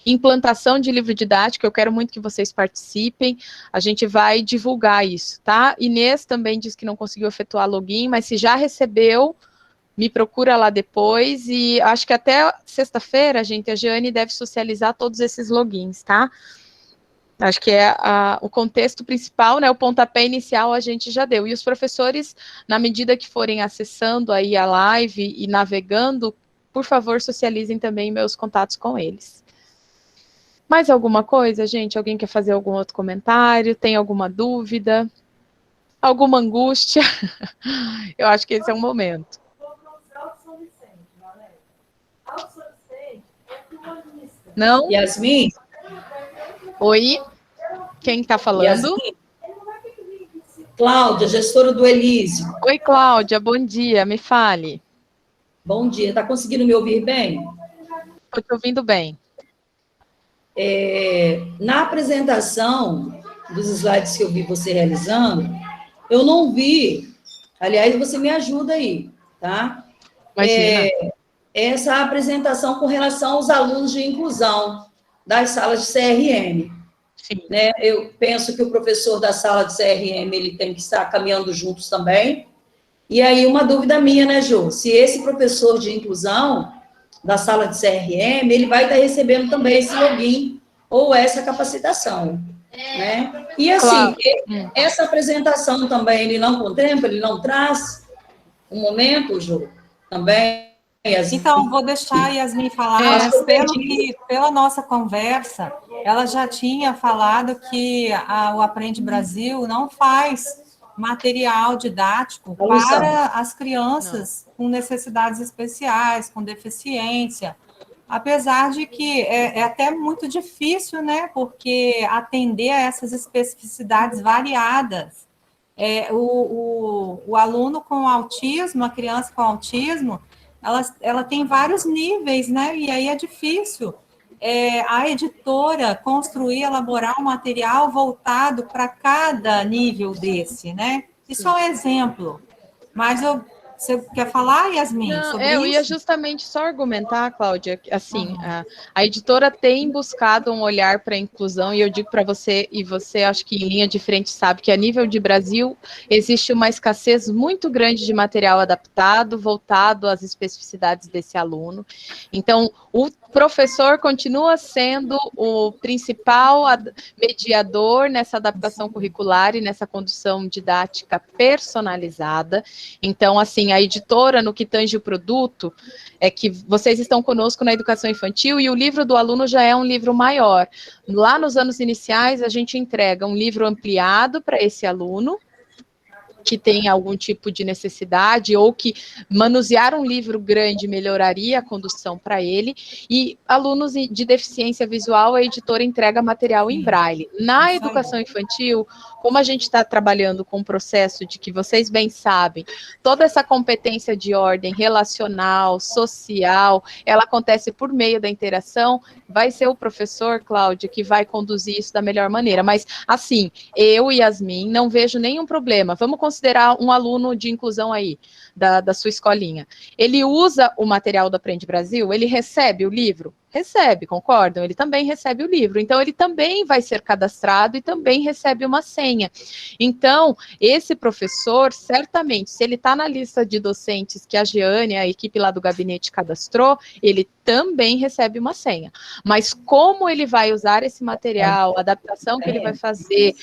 implantação de livro didático, eu quero muito que vocês participem, a gente vai divulgar isso, tá? Inês também disse que não conseguiu efetuar login, mas se já recebeu, me procura lá depois, e acho que até sexta-feira, gente, a Jeane deve socializar todos esses logins, tá? Acho que é o contexto principal, né, o pontapé inicial a gente já deu, e os professores, na medida que forem acessando aí a live e navegando, por favor, socializem também meus contatos com eles. Mais alguma coisa, gente? Alguém quer fazer algum outro comentário? Tem alguma dúvida? Alguma angústia? Eu acho que esse é o momento. Não? Yasmin? Oi? Quem está falando? Yasmin? Cláudia, gestora do Elísio. Oi, Cláudia, bom dia, me fale. Bom dia, está conseguindo me ouvir bem? Estou te ouvindo bem. Na apresentação dos slides que eu vi você realizando, eu não vi, aliás, você me ajuda aí, tá? Essa apresentação com relação aos alunos de inclusão das salas de CRM. Sim. Né? Eu penso que o professor da sala de CRM, ele tem que estar caminhando juntos também. E aí, uma dúvida minha, né, Jô? Se esse professor de inclusão da sala de CRM, ele vai estar recebendo também esse login ou essa capacitação, né? E assim, Claro. Essa apresentação também, ele não contempla, ele não traz um momento, Jô, também. Yasmin. Então, vou deixar a Yasmin falar, mas pela nossa conversa, ela já tinha falado que o Aprende Brasil não faz material didático para as crianças com necessidades especiais, com deficiência, apesar de que é até muito difícil, né, porque atender a essas especificidades variadas. O aluno com autismo, a criança com autismo, ela tem vários níveis, né? E aí é difícil a editora construir, elaborar um material voltado para cada nível desse, né? Isso é um exemplo. Mas você quer falar, Yasmin, sobre isso? Eu ia justamente só argumentar, Cláudia, assim, a editora tem buscado um olhar para a inclusão, e eu digo para você, e você acho que em linha de frente sabe que a nível de Brasil existe uma escassez muito grande de material adaptado, voltado às especificidades desse aluno. Então, o professor continua sendo o principal mediador nessa adaptação curricular e nessa condução didática personalizada. Então, assim, a editora, no que tange o produto, é que vocês estão conosco na educação infantil e o livro do aluno já é um livro maior. Lá nos anos iniciais, a gente entrega um livro ampliado para esse aluno, que tem algum tipo de necessidade, ou que manusear um livro grande melhoraria a condução para ele, e alunos de deficiência visual, a editora entrega material em braille. Na educação infantil, como a gente está trabalhando com um processo de que vocês bem sabem, toda essa competência de ordem relacional, social, ela acontece por meio da interação, vai ser o professor, Cláudia, que vai conduzir isso da melhor maneira. Mas, assim, eu e Yasmin não vejo nenhum problema. Vamos considerar um aluno de inclusão aí, da sua escolinha. Ele usa o material do Aprende Brasil? Ele recebe o livro? Recebe, concordam? Ele também recebe o livro. Então, ele também vai ser cadastrado e também recebe uma senha. Então, esse professor, certamente, se ele está na lista de docentes que a Jeane, a equipe lá do gabinete, cadastrou, ele também recebe uma senha. Mas como ele vai usar esse material, a adaptação que ele vai fazer,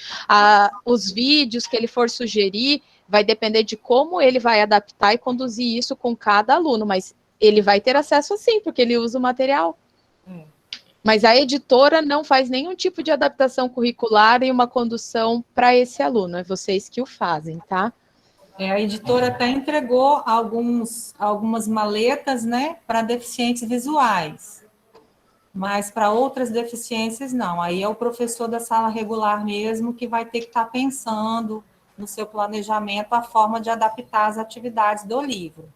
os vídeos que ele for sugerir, vai depender de como ele vai adaptar e conduzir isso com cada aluno, mas ele vai ter acesso sim, porque ele usa o material. Mas a editora não faz nenhum tipo de adaptação curricular e uma condução para esse aluno, é vocês que o fazem, tá? A editora até entregou algumas maletas, né, para deficientes visuais, mas para outras deficiências não. Aí é o professor da sala regular mesmo que vai ter que estar pensando no seu planejamento a forma de adaptar as atividades do livro.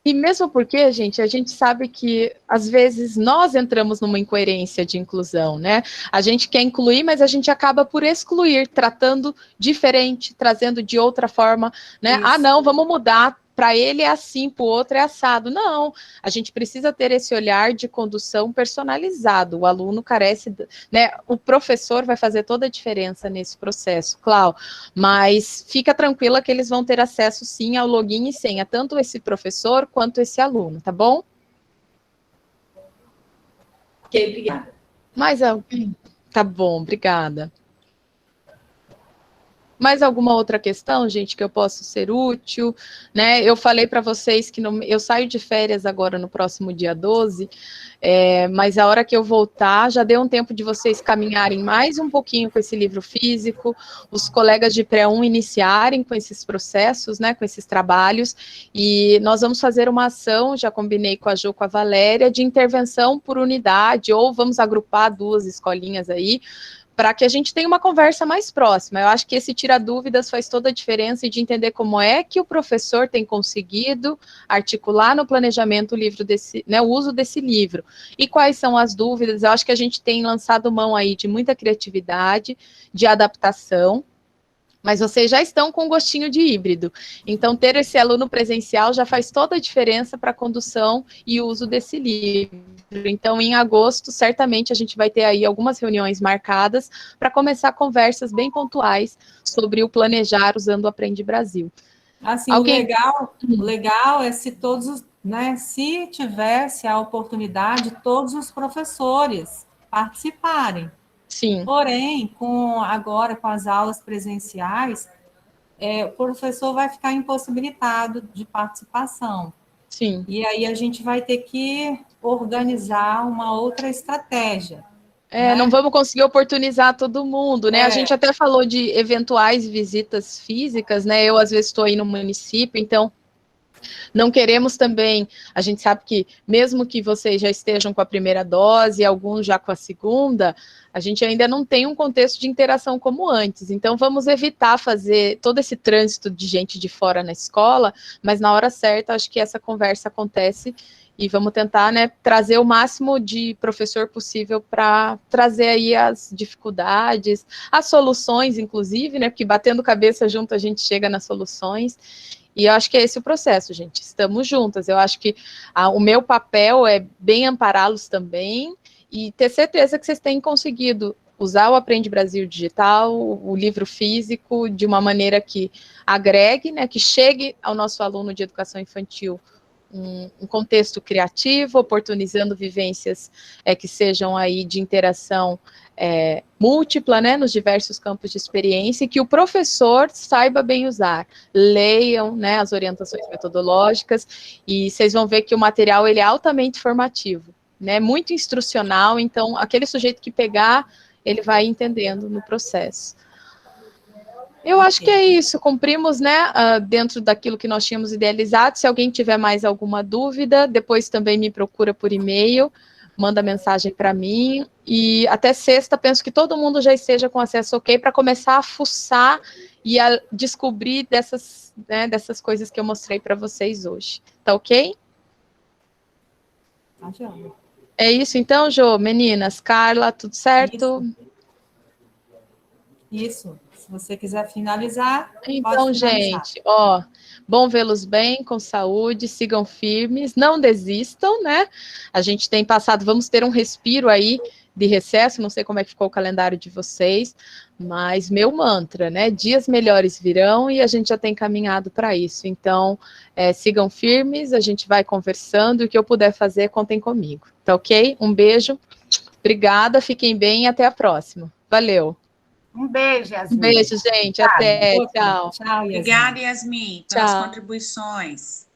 E mesmo porque, gente, a gente sabe que, às vezes, nós entramos numa incoerência de inclusão, né? A gente quer incluir, mas a gente acaba por excluir, tratando diferente, trazendo de outra forma, né? Isso. Ah, não, vamos mudar, para ele é assim, para o outro é assado. Não, a gente precisa ter esse olhar de condução personalizado. O aluno carece, né? O professor vai fazer toda a diferença nesse processo, Clau, mas fica tranquila que eles vão ter acesso, sim, ao login e senha, tanto esse professor quanto esse aluno, tá bom? Ok, obrigada. Mais alguém? Tá bom, obrigada. Mais alguma outra questão, gente, que eu posso ser útil, né? Eu falei para vocês que eu saio de férias agora no próximo dia 12, mas a hora que eu voltar, já deu um tempo de vocês caminharem mais um pouquinho com esse livro físico, os colegas de pré-1 iniciarem com esses processos, né, com esses trabalhos, e nós vamos fazer uma ação, já combinei com a Jo, com a Valéria, de intervenção por unidade, ou vamos agrupar 2 escolinhas aí, para que a gente tenha uma conversa mais próxima. Eu acho que esse tira dúvidas faz toda a diferença e de entender como é que o professor tem conseguido articular no planejamento o uso desse livro. E quais são as dúvidas? Eu acho que a gente tem lançado mão aí de muita criatividade, de adaptação, mas vocês já estão com um gostinho de híbrido. Então, ter esse aluno presencial já faz toda a diferença para a condução e uso desse livro. Então, em agosto, certamente a gente vai ter aí algumas reuniões marcadas para começar conversas bem pontuais sobre o planejar usando o Aprende Brasil. Assim, o legal é se todos, né, se tivesse a oportunidade, todos os professores participarem. Sim. Porém, agora com as aulas presenciais, o professor vai ficar impossibilitado de participação. Sim. E aí a gente vai ter que organizar uma outra estratégia. Não vamos conseguir oportunizar todo mundo, né? A gente até falou de eventuais visitas físicas, né? Eu, às vezes, estou aí no município, então não queremos também, a gente sabe que mesmo que vocês já estejam com a primeira dose, alguns já com a segunda, a gente ainda não tem um contexto de interação como antes, então vamos evitar fazer todo esse trânsito de gente de fora na escola, mas na hora certa acho que essa conversa acontece e vamos tentar, né, trazer o máximo de professor possível para trazer aí as dificuldades, as soluções, inclusive, né, porque batendo cabeça junto a gente chega nas soluções. E eu acho que é esse o processo, gente. Estamos juntas. Eu acho que o meu papel é bem ampará-los também e ter certeza que vocês têm conseguido usar o Aprende Brasil digital, o livro físico, de uma maneira que agregue, né, que chegue ao nosso aluno de educação infantil um contexto criativo, oportunizando vivências que sejam aí de interação múltipla, né, nos diversos campos de experiência, e que o professor saiba bem usar. Leiam, né, as orientações metodológicas, e vocês vão ver que o material ele é altamente formativo, né, muito instrucional, então aquele sujeito que pegar, ele vai entendendo no processo. Eu acho que é isso, cumprimos, né, dentro daquilo que nós tínhamos idealizado. Se alguém tiver mais alguma dúvida, depois também me procura por e-mail, manda mensagem para mim, e até sexta penso que todo mundo já esteja com acesso ok para começar a fuçar e a descobrir dessas coisas que eu mostrei para vocês hoje. Tá ok? É isso então, Jô? Meninas, Carla, tudo certo? Isso. Se você quiser finalizar, então, pode finalizar. gente, bom vê-los bem, com saúde, sigam firmes, não desistam, né? A gente tem passado, vamos ter um respiro aí de recesso, não sei como é que ficou o calendário de vocês, mas meu mantra, né? Dias melhores virão e a gente já tem caminhado para isso. Então, sigam firmes, a gente vai conversando e o que eu puder fazer, contem comigo. Tá ok? Um beijo, obrigada, fiquem bem e até a próxima. Valeu! Um beijo, Yasmin. Um beijo, gente. Até. Tchau. Tchau, Yasmin. Obrigada, Yasmin, pelas Tchau. contribuições.